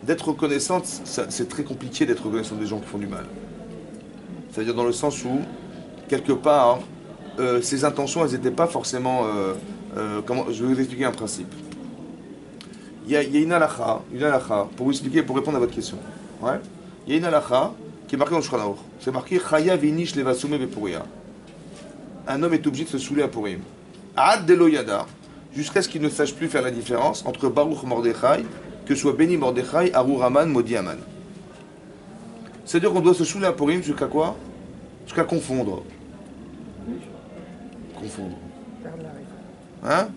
D'être reconnaissante, c'est très compliqué d'être reconnaissant des gens qui font du mal. C'est-à-dire dans le sens où, quelque part, ces intentions, elles n'étaient pas forcément... je vais vous expliquer un principe. Il y a une halakha, pour vous expliquer, pour répondre à votre question. Ouais. Il y a une halakha qui est marquée dans le Shulchan Aruch. C'est marqué Chaya vinish levasume bepuria. Un homme est obligé de se saouler à Purim. Ad delo yada, jusqu'à ce qu'il ne sache plus faire la différence entre Baruch Mordechai, que soit béni Mordechai, Arur Aman, Maudit Aman. C'est-à-dire qu'on doit se saouler à Purim jusqu'à quoi? Jusqu'à confondre. Confondre. Hein?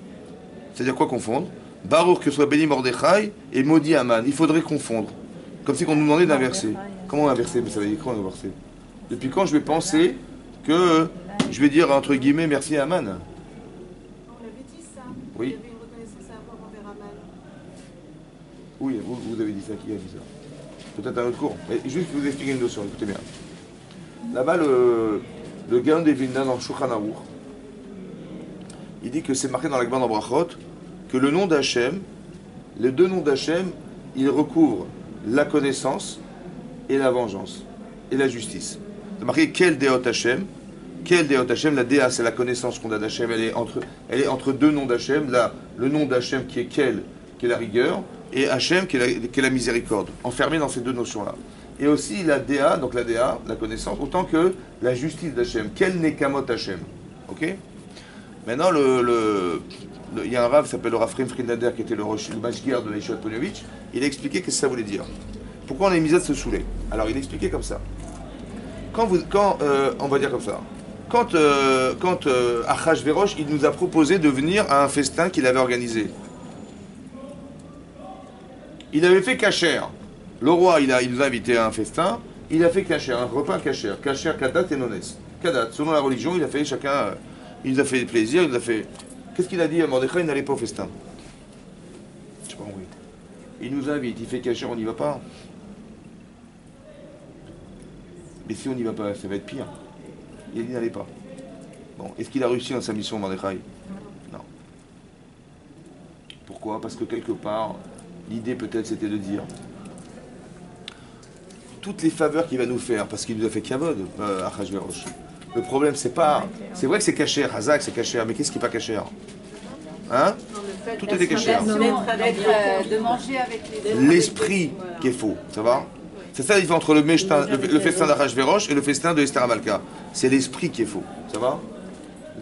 C'est-à-dire quoi confondre? Baruch, que soit béni Mordechai, et Maudit Aman. Il faudrait confondre. Comme si on nous demandait d'inverser. Comment inverser? Mais ça veut dire quoi inverser? Depuis quand je vais penser que je vais dire entre guillemets merci à Aman? On l'avait dit ça. Oui. Il y avait une reconnaissance à avoir envers Aman. Oui, vous avez dit ça. Qui a dit ça? Peut-être un autre cours. Mais juste vous expliquer une notion, écoutez bien. Là-bas, le Gaon des Vilna dans Shulchan Aruch, il dit que c'est marqué dans la Gemara dans Brachot que le nom d'Hachem, les deux noms d'Hachem, ils recouvrent la connaissance et la vengeance et la justice. C'est marqué quel Deot Hachem. Quel Deot Hachem? La Déa, c'est la connaissance qu'on a d'Hachem. Elle est entre deux noms d'Hachem. Là, le nom d'Hachem qui est quel, qui est la rigueur, et Hachem qui est la miséricorde. Enfermé dans ces deux notions-là. Et aussi la Déa, donc la Déa, la connaissance, autant que la justice d'Hachem. Quel Nekamot Hachem. Ok? Maintenant, il y a un Rav qui s'appelle le Rav Friedlander, qui était le Mashgiar de l'Aïshat Ponovitch. Il a expliqué qu'est-ce que ça voulait dire. Pourquoi on a mis à se saouler? Alors, il a expliqué comme ça. On va dire comme ça. Quand Achashverosh, il nous a proposé de venir à un festin qu'il avait organisé. Il avait fait kasher. Le roi, il nous a invités à un festin. Il a fait kasher, un repas kasher. Kasher, kadat et nones. Kadat, selon la religion, il a fait chacun... Il nous a fait plaisir, il nous a fait... Qu'est-ce qu'il a dit à Mordechai? Il n'allait pas au festin. Je sais pas, oui. Il nous invite, il fait kasher, on n'y va pas. Mais si on n'y va pas, ça va être pire. Il a dit n'allez pas. Bon, est-ce qu'il a réussi dans sa mission, Mordechai? Non. Pourquoi? Parce que quelque part, l'idée peut-être c'était de dire toutes les faveurs qu'il va nous faire, parce qu'il nous a fait kavod, Achashverosh. Le problème, c'est pas... C'est vrai que c'est kasher, Hazak, c'est kasher, mais qu'est-ce qui n'est pas kasher? Hein? Tout était kasher. De manger avec les... L'esprit qui est faux, ça va? C'est ça la différence entre le festin d'Achashverosh et le festin de Esther Amalka. C'est l'esprit qui est faux, ça va?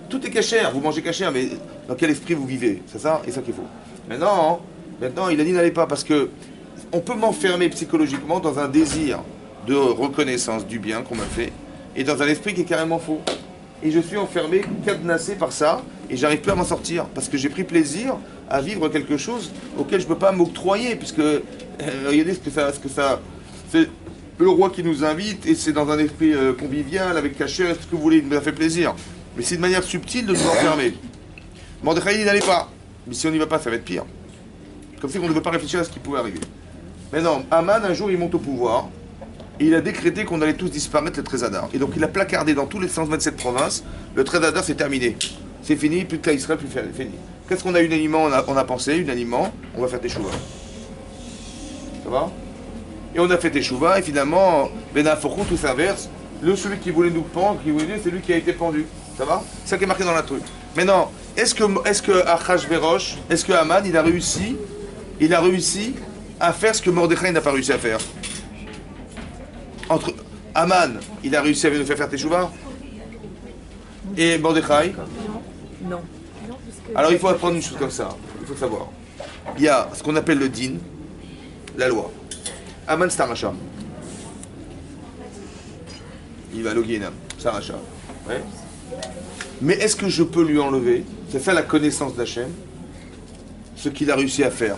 Tout est kasher, vous mangez kasher, mais dans quel esprit vous vivez? C'est ça? Et ça qui est faux. Maintenant, il a dit n'allez pas, parce que on peut m'enfermer psychologiquement dans un désir de reconnaissance du bien qu'on m'a fait, et dans un esprit qui est carrément faux. Et je suis enfermé, cadenassé par ça, et j'arrive plus à m'en sortir, parce que j'ai pris plaisir à vivre quelque chose auquel je ne peux pas m'octroyer, puisque, regardez ce que ça... C'est le roi qui nous invite, et c'est dans un esprit convivial, avec kasher, ce que vous voulez, il nous a fait plaisir. Mais c'est une manière subtile de nous enfermer. Mordechai, il n'allait pas. Mais si on n'y va pas, ça va être pire. Comme si on ne devait pas réfléchir à ce qui pouvait arriver. Mais non, Aman, un jour, il monte au pouvoir, et il a décrété qu'on allait tous disparaître, le Trésadar. Et donc il a placardé dans tous les 127 provinces, le Trésadar, c'est terminé. C'est fini, plus de cas Israël, plus fini. Qu'est-ce qu'on a unanimement, on a pensé, unanimement, on va faire Teshuva. Ça va? Et on a fait Teshuva, et finalement, Ben Afochou, tout s'inverse. Celui qui voulait nous pendre, c'est lui qui a été pendu. Ça va? C'est ça qui est marqué dans la truc. Maintenant, est-ce que Achashverosh, est-ce que Haman, il a réussi à faire ce que Mordechai n'a pas réussi à faire. Entre Aman, il a réussi à nous faire Teshuvah. Et Mordechai? Non. Alors il faut apprendre une chose comme ça. Il faut savoir. Il y a ce qu'on appelle le din, la loi. Aman, c'est un rachat. Il va loguer c'est un rachat. Ouais. Mais est-ce que je peux lui enlever, c'est ça la connaissance d'Hachem, ce qu'il a réussi à faire?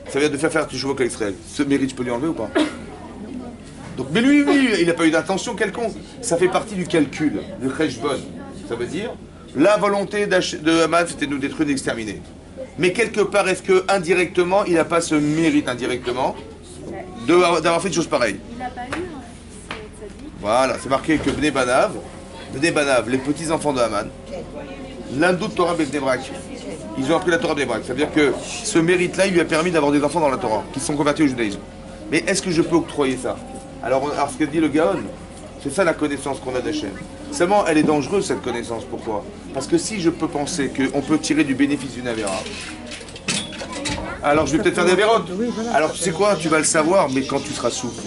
Ça veut dire de faire Teshuvah avec Israël. Ce mérite, je peux lui enlever ou pas? Donc, mais lui, il n'a pas eu d'intention quelconque. Ça fait partie du calcul, du cheshbon. Ça veut dire, la volonté de Haman, c'était de nous détruire, d'exterminer. Mais quelque part, est-ce que indirectement, il n'a pas ce mérite indirectement d'avoir fait des choses pareilles? Il n'a pas eu ça dit. Voilà, c'est marqué que Bnei Banav, les petits-enfants de Haman, l'Indout Torah Bnei Brak, ils ont appris la Torah Bnei Brak. Ça veut dire que ce mérite-là, il lui a permis d'avoir des enfants dans la Torah, qui sont convertis au judaïsme. Mais est-ce que je peux octroyer ça? Alors, ce que dit le Gaon, c'est ça la connaissance qu'on a d'Hachem. Seulement, elle est dangereuse cette connaissance. Pourquoi? Parce que si je peux penser qu'on peut tirer du bénéfice d'une avéra, alors je vais peut-être faire des avérotes. Alors tu sais quoi? Tu vas le savoir, mais quand tu seras souple.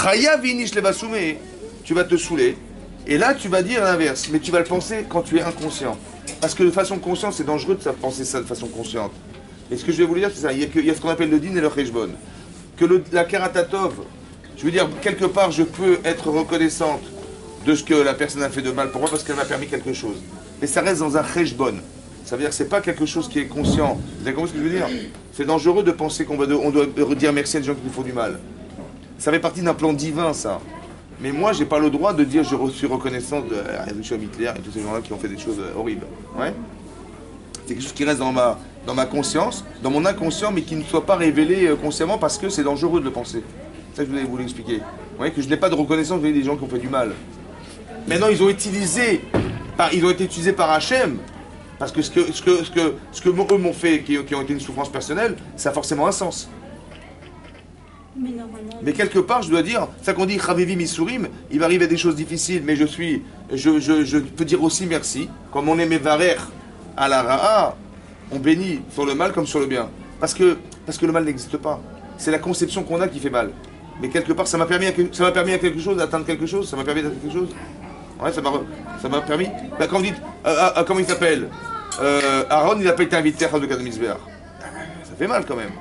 Chaya vinish leva soumé, tu vas te saouler. Et là, tu vas dire l'inverse, mais tu vas le penser quand tu es inconscient. Parce que de façon consciente, c'est dangereux de penser ça de façon consciente. Et ce que je vais vous dire, c'est ça. Il y a ce qu'on appelle le din et le cheshbon. Que la karatatov, je veux dire, quelque part, je peux être reconnaissante de ce que la personne a fait de mal pour moi parce qu'elle m'a permis quelque chose. Mais ça reste dans un cheshbon. Ça veut dire que ce n'est pas quelque chose qui est conscient. Vous avez compris ce que je veux dire? C'est dangereux de penser qu'on doit dire merci à des gens qui nous font du mal. Ça fait partie d'un plan divin, ça. Mais moi, je n'ai pas le droit de dire je suis reconnaissant de la révolution Hitler et tous ces gens-là qui ont fait des choses horribles. Ouais? C'est quelque chose qui reste dans ma conscience, dans mon inconscient, mais qui ne soit pas révélé consciemment parce que c'est dangereux de le penser. C'est ça que je voulais vous l'expliquer. Vous voyez que je n'ai pas de reconnaissance vis-à-vis des gens qui ont fait du mal. Maintenant, ils ont été utilisés par Hachem, parce que ce que eux m'ont fait, qui ont été une souffrance personnelle, ça a forcément un sens. Mais quelque part, je dois dire, ça qu'on dit Chavivi Misurim, il va arriver des choses difficiles, mais je peux dire aussi merci, comme on est Mevarer à la Ra'a, on bénit sur le mal comme sur le bien. Parce que le mal n'existe pas. C'est la conception qu'on a qui fait mal. Mais quelque part, ça m'a permis à quelque chose, d'atteindre quelque chose, ça m'a permis d'atteindre quelque chose. Ouais, ça m'a permis. Ben, quand vous dites, comment il s'appelle Aaron, il n'a pas été invité à Hanouka de Misbéach. Ça fait mal quand même.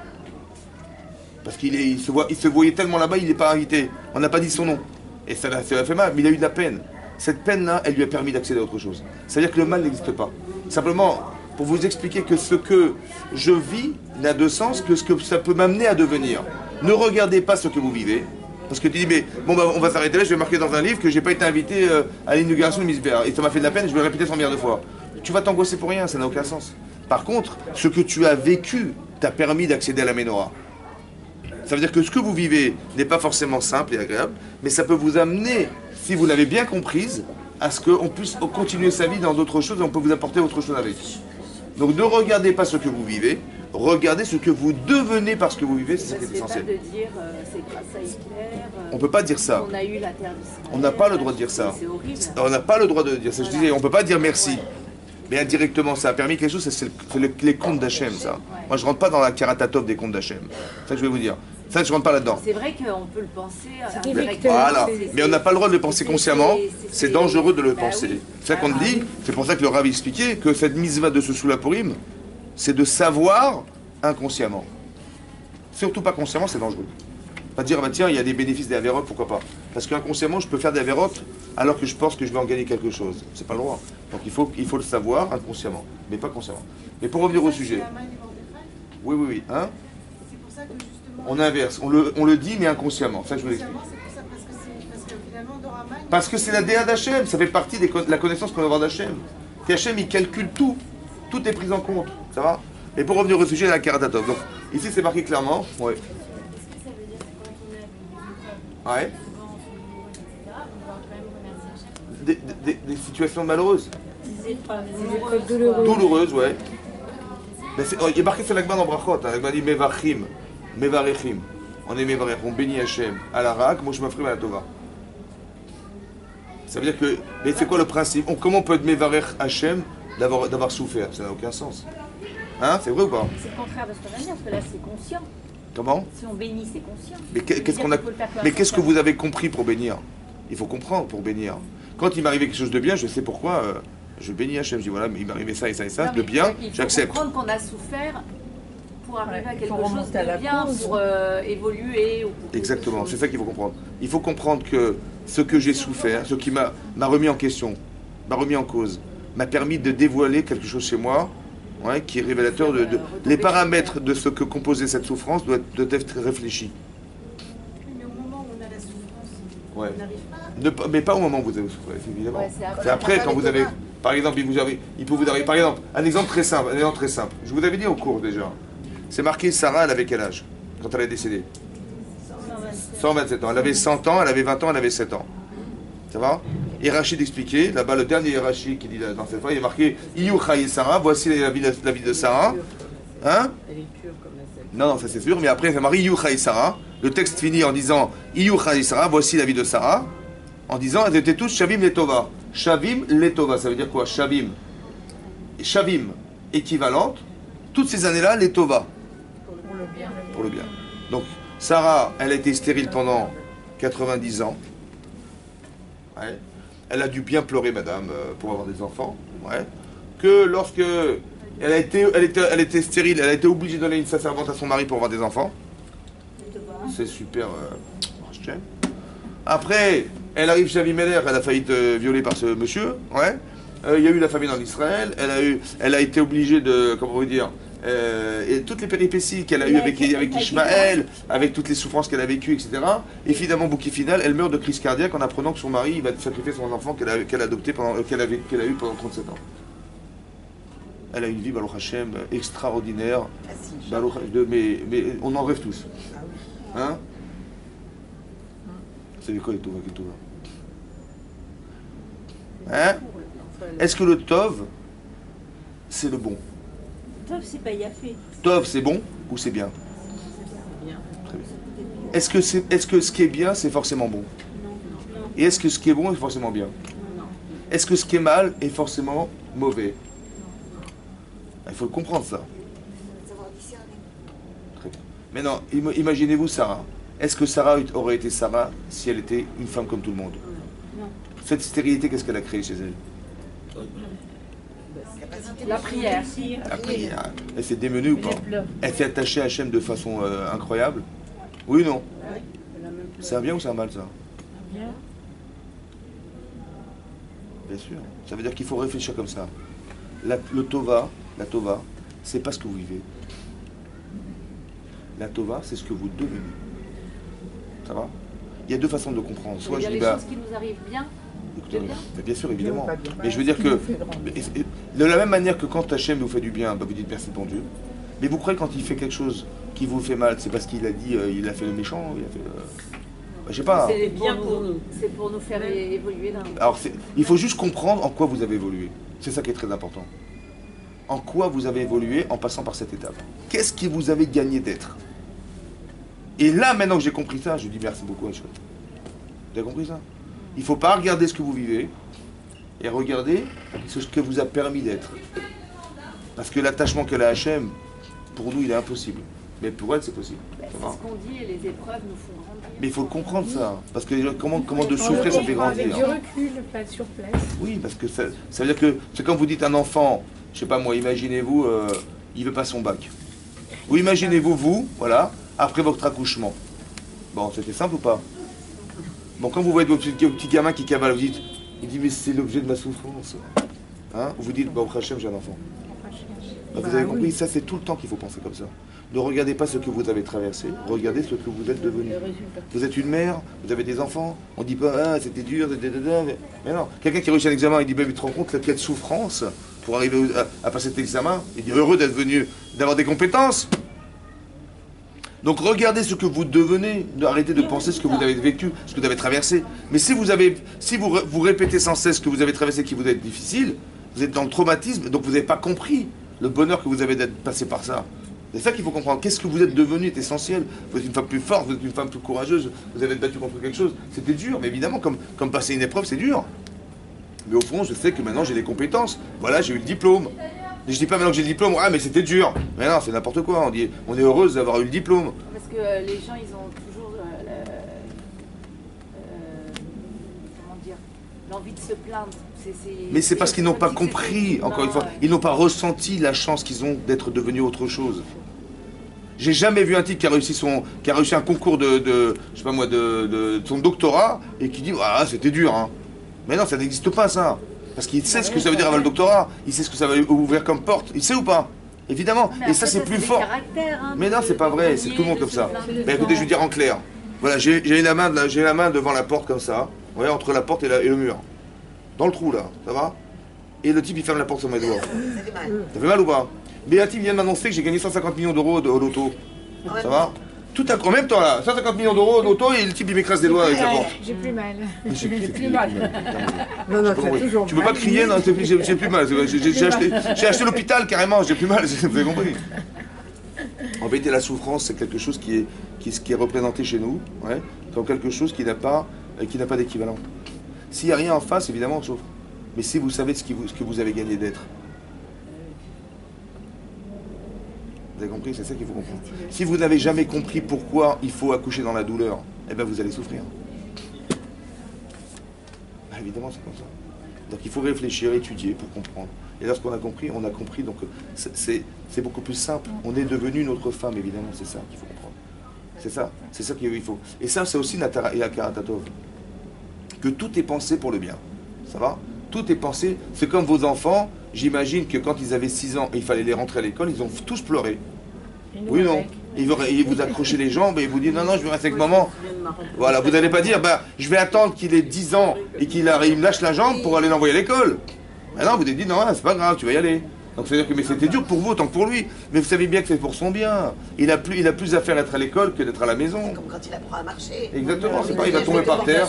Parce qu'il se voyait tellement là-bas, il n'est pas invité. On n'a pas dit son nom. Et ça fait mal, mais il a eu de la peine. Cette peine-là, elle lui a permis d'accéder à autre chose. C'est-à-dire que le mal n'existe pas. Simplement, pour vous expliquer que ce que je vis n'a de sens que ce que ça peut m'amener à devenir. Ne regardez pas ce que vous vivez. Parce que tu dis, mais bon, bah, on va s'arrêter là, je vais marquer dans un livre que j'ai pas été invité à l'inauguration de Misbéach. Et ça m'a fait de la peine, je vais le répéter 100 milliards de fois. Tu vas t'angoisser pour rien, ça n'a aucun sens. Par contre, ce que tu as vécu t'a permis d'accéder à la Ménorah. Ça veut dire que ce que vous vivez n'est pas forcément simple et agréable, mais ça peut vous amener, si vous l'avez bien comprise, à ce qu'on puisse continuer sa vie dans d'autres choses et on peut vous apporter autre chose avec. Donc ne regardez pas ce que vous vivez, regardez ce que vous devenez par ce que vous vivez, c'est ça qui est essentiel. C'est pas de dire c'est grâce à Hitler. On ne peut pas dire ça. On a eu la terre d'Israël. On n'a pas le droit de dire ça. C'est horrible. On n'a pas le droit de dire ça. Je disais, on ne peut pas dire merci. Mais indirectement, ça a permis quelque chose, c'est les comptes d'Hachem, ça. Moi, je ne rentre pas dans la karatatov des comptes d'Hachem. C'est ça que je vais vous dire. Ça, je ne rentre pas là-dedans. C'est vrai qu'on peut le penser indirectement. Voilà. Mais on n'a pas le droit de le penser consciemment. C'est dangereux de le penser. Oui. C'est ça qu'on dit. C'est pour ça que le Rav expliquait que cette mitzvah de ce soulapurim, c'est de savoir inconsciemment. Surtout pas consciemment, c'est dangereux. Pas dire, bah tiens, il y a des bénéfices des avérotes, pourquoi pas? Parce qu'inconsciemment, je peux faire des avérotes alors que je pense que je vais en gagner quelque chose. C'est pas le droit. Donc il faut le savoir inconsciemment, mais pas consciemment. Mais pour revenir au sujet. Oui. Hein? C'est pour ça que justement. On inverse. On le dit, mais inconsciemment. Ça, je vous l'explique. Parce que finalement, dans Raman. Parce que c'est la DA d'Hachem. Ça fait partie de la connaissance qu'on va avoir d'Hachem. Et Hachem, il calcule tout. Tout est pris en compte. Ça va? Et pour revenir au sujet de la karatatov. Donc, ici, c'est marqué clairement. Ouais. Ouais. Des situations malheureuses. Douloureuses, ouais. Mais il est marqué sur l'Agma dans Brachot. L'Agma dit Mevachim, Mevarechim. On est Mevarech, on bénit Hachem. À la Rak, moi je m'offre à la Tova. Ça veut dire que. Mais c'est quoi le principe? Comment on peut être Mevarech Hachem d'avoir souffert? Ça n'a aucun sens. Hein? C'est vrai ou pas? C'est le contraire de ce qu'on vient de dire, parce que là c'est conscient. Comment? Si on bénit, c'est conscient. Mais qu'est-ce qu'on a... Mais qu'est-ce que vous avez compris pour bénir? Il faut comprendre pour bénir. Quand il m'arrivait quelque chose de bien, je sais pourquoi je bénis Hachem. Je dis voilà, mais il m'arrivait ça et ça et ça, Non, de bien, j'accepte. Il faut comprendre qu'on a souffert pour arriver à quelque chose remonter à la de bien, cause. pour évoluer. Ou pour Exactement, c'est ça qu'il faut comprendre. Il faut comprendre que ce que j'ai souffert, ce qui m'a remis en question, m'a remis en cause, m'a permis de dévoiler quelque chose chez moi, ouais, qui est révélateur de... Les paramètres de ce que composait cette souffrance doivent être réfléchis. Mais au moment où on a la souffrance, Ouais. on n'arrive pas. Mais pas au moment où vous avez souffert, évidemment. Ouais, c'est après quand vous avez... Par exemple, il peut vous arriver... Par exemple, un exemple très simple. Je vous avais dit au cours déjà. C'est marqué Sarah, elle avait quel âge quand elle est décédée? 127 ans. Elle avait 100 ans, elle avait 20 ans, elle avait 7 ans. Ça va? Et Rachid expliquait, là-bas le dernier Rachid qui dit dans cette fois, il est marqué Iyou Chaye Sarah, voici la vie de Sarah. Hein? Elle est pure comme la sel. Non, ça c'est sûr, mais après, c'est marqué Iyou Chaye Sarah. Le texte finit en disant Iyou Chaye Sarah, voici la vie de Sarah. En disant, elles étaient toutes Shavim Letova. Shavim Letova, ça veut dire quoi? Shavim. Shavim, équivalente. Toutes ces années-là, Letova. Pour le bien. Pour le bien. Donc, Sarah, elle a été stérile pendant 90 ans. Ouais. Elle a dû bien pleurer, madame, pour avoir des enfants. Ouais. Que lorsque elle était stérile, elle a été obligée de donner une servante à son mari pour avoir des enfants. C'est super. Après, elle arrive chez Avimelech, elle a failli être violée par ce monsieur. Ouais. Il y a eu la famine en Israël. Elle a été obligée de, comment vous dire, et toutes les péripéties qu'elle a eues avec Ishmaël, avec toutes les souffrances qu'elle a vécues, etc. Et finalement, bouquet final, elle meurt de crise cardiaque en apprenant que son mari va sacrifier son enfant qu'elle a adopté qu'elle a eu pendant 37 ans. Elle a une vie, Baruch Hashem, extraordinaire. Mais on en rêve tous. Hein? C'est quoi les Tova, Hein? Est-ce que le Tov, c'est le bon? Tov, c'est pas Yafé. Tov, c'est bon ou c'est bien? Bien. Très bien. Est-ce que ce qui est bien, c'est forcément bon? Non. Et est-ce que ce qui est bon est forcément bien? Non. Est-ce que ce qui est mal est forcément mauvais? Il faut le comprendre, ça. Très bien. Maintenant, imaginez-vous Sarah. Est-ce que Sarah aurait été Sarah si elle était une femme comme tout le monde? Non. Cette stérilité, qu'est-ce qu'elle a créé chez elle? La prière. La prière. Elle s'est démenue ou pas? Elle s'est attachée à Hachem de façon incroyable? Oui ou non? C'est un bien ou c'est un mal, ça? Bien. Bien sûr. Ça veut dire qu'il faut réfléchir comme ça. La Tova, c'est pas ce que vous vivez. La Tova, c'est ce que vous devenez. Ça va? Il y a deux façons de comprendre. Soit il y a je les dis, choses qui nous arrivent bien. écoutez, bien. mais bien sûr, évidemment. Pas bien. Mais je veux dire Ce qui que, nous fait grandir. de la même manière que quand Hachem vous fait du bien, bah vous dites merci bon Dieu. Mais vous croyez quand il fait quelque chose qui vous fait mal, c'est parce qu'il a dit, il a fait le méchant, il a fait je sais pas. C'est bien pour nous. C'est pour nous faire évoluer dans... Alors, il faut juste comprendre en quoi vous avez évolué. C'est ça qui est très important. En quoi vous avez évolué en passant par cette étape. Qu'est-ce que vous avez gagné d'être? Et là, maintenant que j'ai compris ça, je dis merci beaucoup à Hachem. Vous avez compris ça? Il ne faut pas regarder ce que vous vivez et regarder ce que vous a permis d'être. Parce que l'attachement qu'elle a à Hachem, pour nous, il est impossible. Mais pour elle, c'est possible. C'est ce qu'on dit et les épreuves nous font grandir. Mais il faut le comprendre, ça. Parce que comment de souffrir, ça fait grandir. Avec du recul, pas sur place. Oui, parce que ça veut dire que c'est comme vous dites un enfant, je sais pas moi, imaginez-vous, il veut pas son bac. Ou imaginez-vous, vous, voilà, après votre accouchement. Bon, c'était simple ou pas? Bon, quand vous voyez vos petits gamins qui cavalent, vous dites, il dit, mais c'est l'objet de ma souffrance. Hein? Vous dites, bah, au Hachem, j'ai un enfant. Bah, vous avez compris, ça c'est tout le temps qu'il faut penser comme ça. Ne regardez pas ce que vous avez traversé, regardez ce que vous êtes devenu. Vous êtes une mère, vous avez des enfants, on dit pas, ah, c'était dur, mais non. Quelqu'un qui réussit un examen, il dit, bah, tu te rends compte quelle souffrance pour arriver à passer cet examen. Il dit, heureux d'être venu, d'avoir des compétences. Donc regardez ce que vous devenez, arrêtez de penser ce que vous avez vécu, ce que vous avez traversé. Mais si vous répétez sans cesse ce que vous avez traversé qui vous est difficile, vous êtes dans le traumatisme, donc vous n'avez pas compris le bonheur que vous avez d'être passé par ça. C'est ça qu'il faut comprendre. Qu'est-ce que vous êtes devenu est essentiel. Vous êtes une femme plus forte, vous êtes une femme plus courageuse, vous avez battu contre quelque chose. C'était dur, mais évidemment, comme passer une épreuve, c'est dur. Mais au fond, je sais que maintenant j'ai les compétences. Voilà, j'ai eu le diplôme. Et je dis pas maintenant que j'ai le diplôme, ah mais c'était dur. Mais non, c'est n'importe quoi. On est heureuse d'avoir eu le diplôme. Parce que les gens, ils ont toujours comment dire, l'envie de se plaindre. Mais c'est parce qu'ils n'ont pas compris, encore une fois, ils n'ont pas ressenti la chance qu'ils ont d'être devenus autre chose. J'ai jamais vu un type qui a réussi un concours je sais pas moi, de son doctorat et qui dit ah c'était dur hein. Mais non, ça n'existe pas ça. Parce qu'il sait ce que ça veut dire avoir le doctorat, il sait ce que ça va ouvrir comme porte, il sait ou pas? Évidemment, et ça c'est plus fort. Hein, mais non, c'est pas vrai, c'est tout le monde comme ça. Mais écoutez, je vais dire en clair. Voilà, j'ai la main devant la porte comme ça, vous voyez, entre la porte et le mur. Dans le trou là, ça va? Et le type il ferme la porte sur mes doigts. Ça fait mal ou pas? Mais un type vient de m'annoncer que j'ai gagné 150 millions d'euros au loto. Ça va? Tout en même temps là, 150 millions d'euros au loto et le type il m'écrase des doigts avec la porte. J'ai plus mal. J'ai plus mal. Non, toujours tu peux pas crier, non, j'ai plus mal. J'ai acheté l'hôpital carrément, j'ai plus mal, vous avez compris. En vérité, la souffrance, c'est quelque chose qui est représenté chez nous, ouais, comme quelque chose qui n'a pas d'équivalent. S'il n'y a rien en face, évidemment, on souffre. Mais si vous savez ce que vous avez gagné d'être. Vous avez compris? C'est ça qu'il faut comprendre. Si vous n'avez jamais compris pourquoi il faut accoucher dans la douleur, eh bien vous allez souffrir. Bah, évidemment, c'est comme ça. Donc il faut réfléchir, étudier pour comprendre. Et lorsqu'on a compris, donc c'est beaucoup plus simple. On est devenu notre femme, évidemment, c'est ça qu'il faut comprendre. C'est ça qu'il faut. Et ça, c'est aussi Yakar Tatov. Que tout est pensé pour le bien. Ça va? Tout est pensé. C'est comme vos enfants. J'imagine que quand ils avaient 6 ans et il fallait les rentrer à l'école, ils ont tous pleuré. Oui, non. Ils vous accrochaient les jambes et ils vous disent non, je vais rester avec maman. Voilà, vous n'allez pas dire je vais attendre qu'il ait 10 ans et qu'il me lâche la jambe pour aller l'envoyer à l'école. Maintenant, vous avez dit non, c'est pas grave, tu vas y aller. Donc c'est-à-dire que c'était dur pour vous autant que pour lui. Mais vous savez bien que c'est pour son bien. Il a plus à faire d'être à l'école que d'être à la maison. C'est comme quand il apprend à marcher. Exactement, c'est pas il va tomber par terre.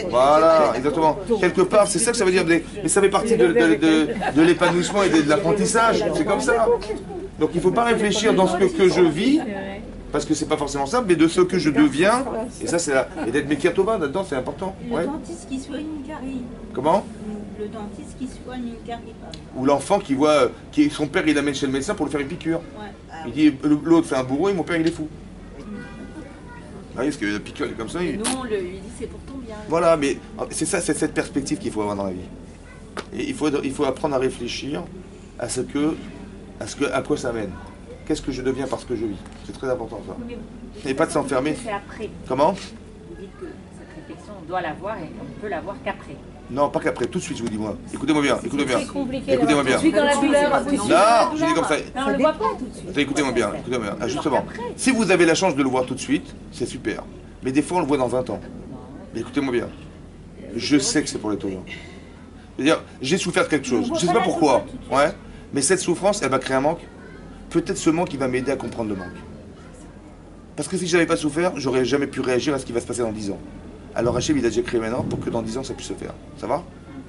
Voilà, exactement. Quelque part, c'est ça que ça veut dire. Mais ça fait partie de l'épanouissement et de l'apprentissage. C'est comme ça. Donc il ne faut pas réfléchir dans ce que je vis, parce que c'est pas forcément simple, mais de ce que je deviens. Et ça, c'est et d'être Mekiatova là-dedans, c'est important. Le dentiste qui soigne une carie. Comment? Le dentiste qui soigne une carie. Ou l'enfant qui voit, son père il l'amène chez le médecin pour lui faire une piqûre. Ouais. Il dit l'autre c'est un bourreau et mon père il est fou. Parce que la piqûre elle est comme ça. Nous on lui dit c'est pour ton bien. Voilà, mais c'est ça, c'est cette perspective qu'il faut avoir dans la vie. Et il faut apprendre à réfléchir à à quoi ça mène. Qu'est-ce que je deviens parce que je vis? C'est très important ça. Et pas de s'enfermer. C'est après. Comment? Vous dites que cette réflexion on doit l'avoir et on ne peut l'avoir qu'après. Non, pas qu'après, tout de suite, je vous dis moi. Écoutez-moi bien, écoutez-moi bien. C'est compliqué. Écoutez-moi bien. Tout de suite dans la douleur. Non, je dis comme ça. Non, on ne le voit pas tout de suite. Écoutez-moi bien, écoutez-moi bien. Ah, justement, si vous avez la chance de le voir tout de suite, c'est super. Mais des fois, on le voit dans 20 ans. Mais écoutez-moi bien. Je sais que c'est pour les taureaux. C'est-à-dire, j'ai souffert de quelque chose. Je ne sais pas pourquoi. Ouais. Mais cette souffrance, elle va créer un manque. Peut-être ce manque, il va m'aider à comprendre le manque. Parce que si je n'avais pas souffert, j'aurais jamais pu réagir à ce qui va se passer dans 10 ans. Alors Hachem, il a déjà créé maintenant pour que dans 10 ans, ça puisse se faire. Ça va?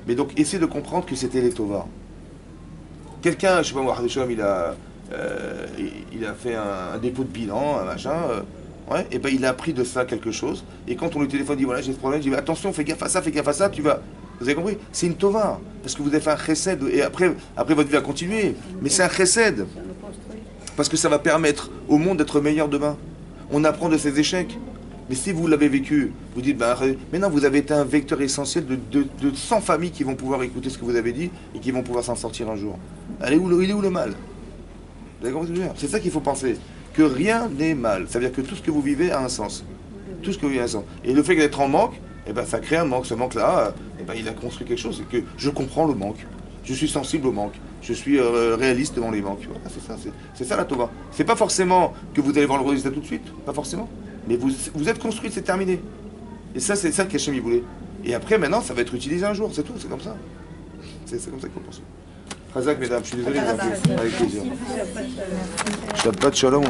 Mais donc, essayez de comprendre que c'était les Tovars. Quelqu'un, je ne sais pas moi, Hachem, il a fait un dépôt de bilan, un machin, ouais, et ben il a appris de ça quelque chose. Et quand on lui téléphone, il dit voilà, j'ai ce problème, je dis attention, fais gaffe à ça, tu vas. Vous avez compris? C'est une Tova. Parce que vous avez fait un chesed. Et après votre vie va continuer. Mais c'est un chesed. Parce que ça va permettre au monde d'être meilleur demain. On apprend de ses échecs. Mais si vous l'avez vécu, vous dites, mais non, vous avez été un vecteur essentiel de 100 familles qui vont pouvoir écouter ce que vous avez dit et qui vont pouvoir s'en sortir un jour. Il est où le mal? Vous avez compris ce que je veux dire? C'est ça qu'il faut penser. Que rien n'est mal. Ça veut dire que tout ce que vous vivez a un sens. Tout ce que vous vivez a un sens. Et le fait d'être en manque, eh ben, ça crée un manque. Ce manque-là, eh ben, il a construit quelque chose. C'est que je comprends le manque. Je suis sensible au manque. Je suis réaliste devant les manques. Voilà, c'est ça la Tova. C'est pas forcément que vous allez voir le résultat tout de suite. Pas forcément. Mais vous êtes construit, c'est terminé. Et ça, c'est ça qu'Hachem il voulait. Et après, maintenant, ça va être utilisé un jour. C'est tout. C'est comme ça. C'est comme ça qu'il faut penser. Khazak, mesdames, je suis désolé. Avec plaisir. Shabbat shalom.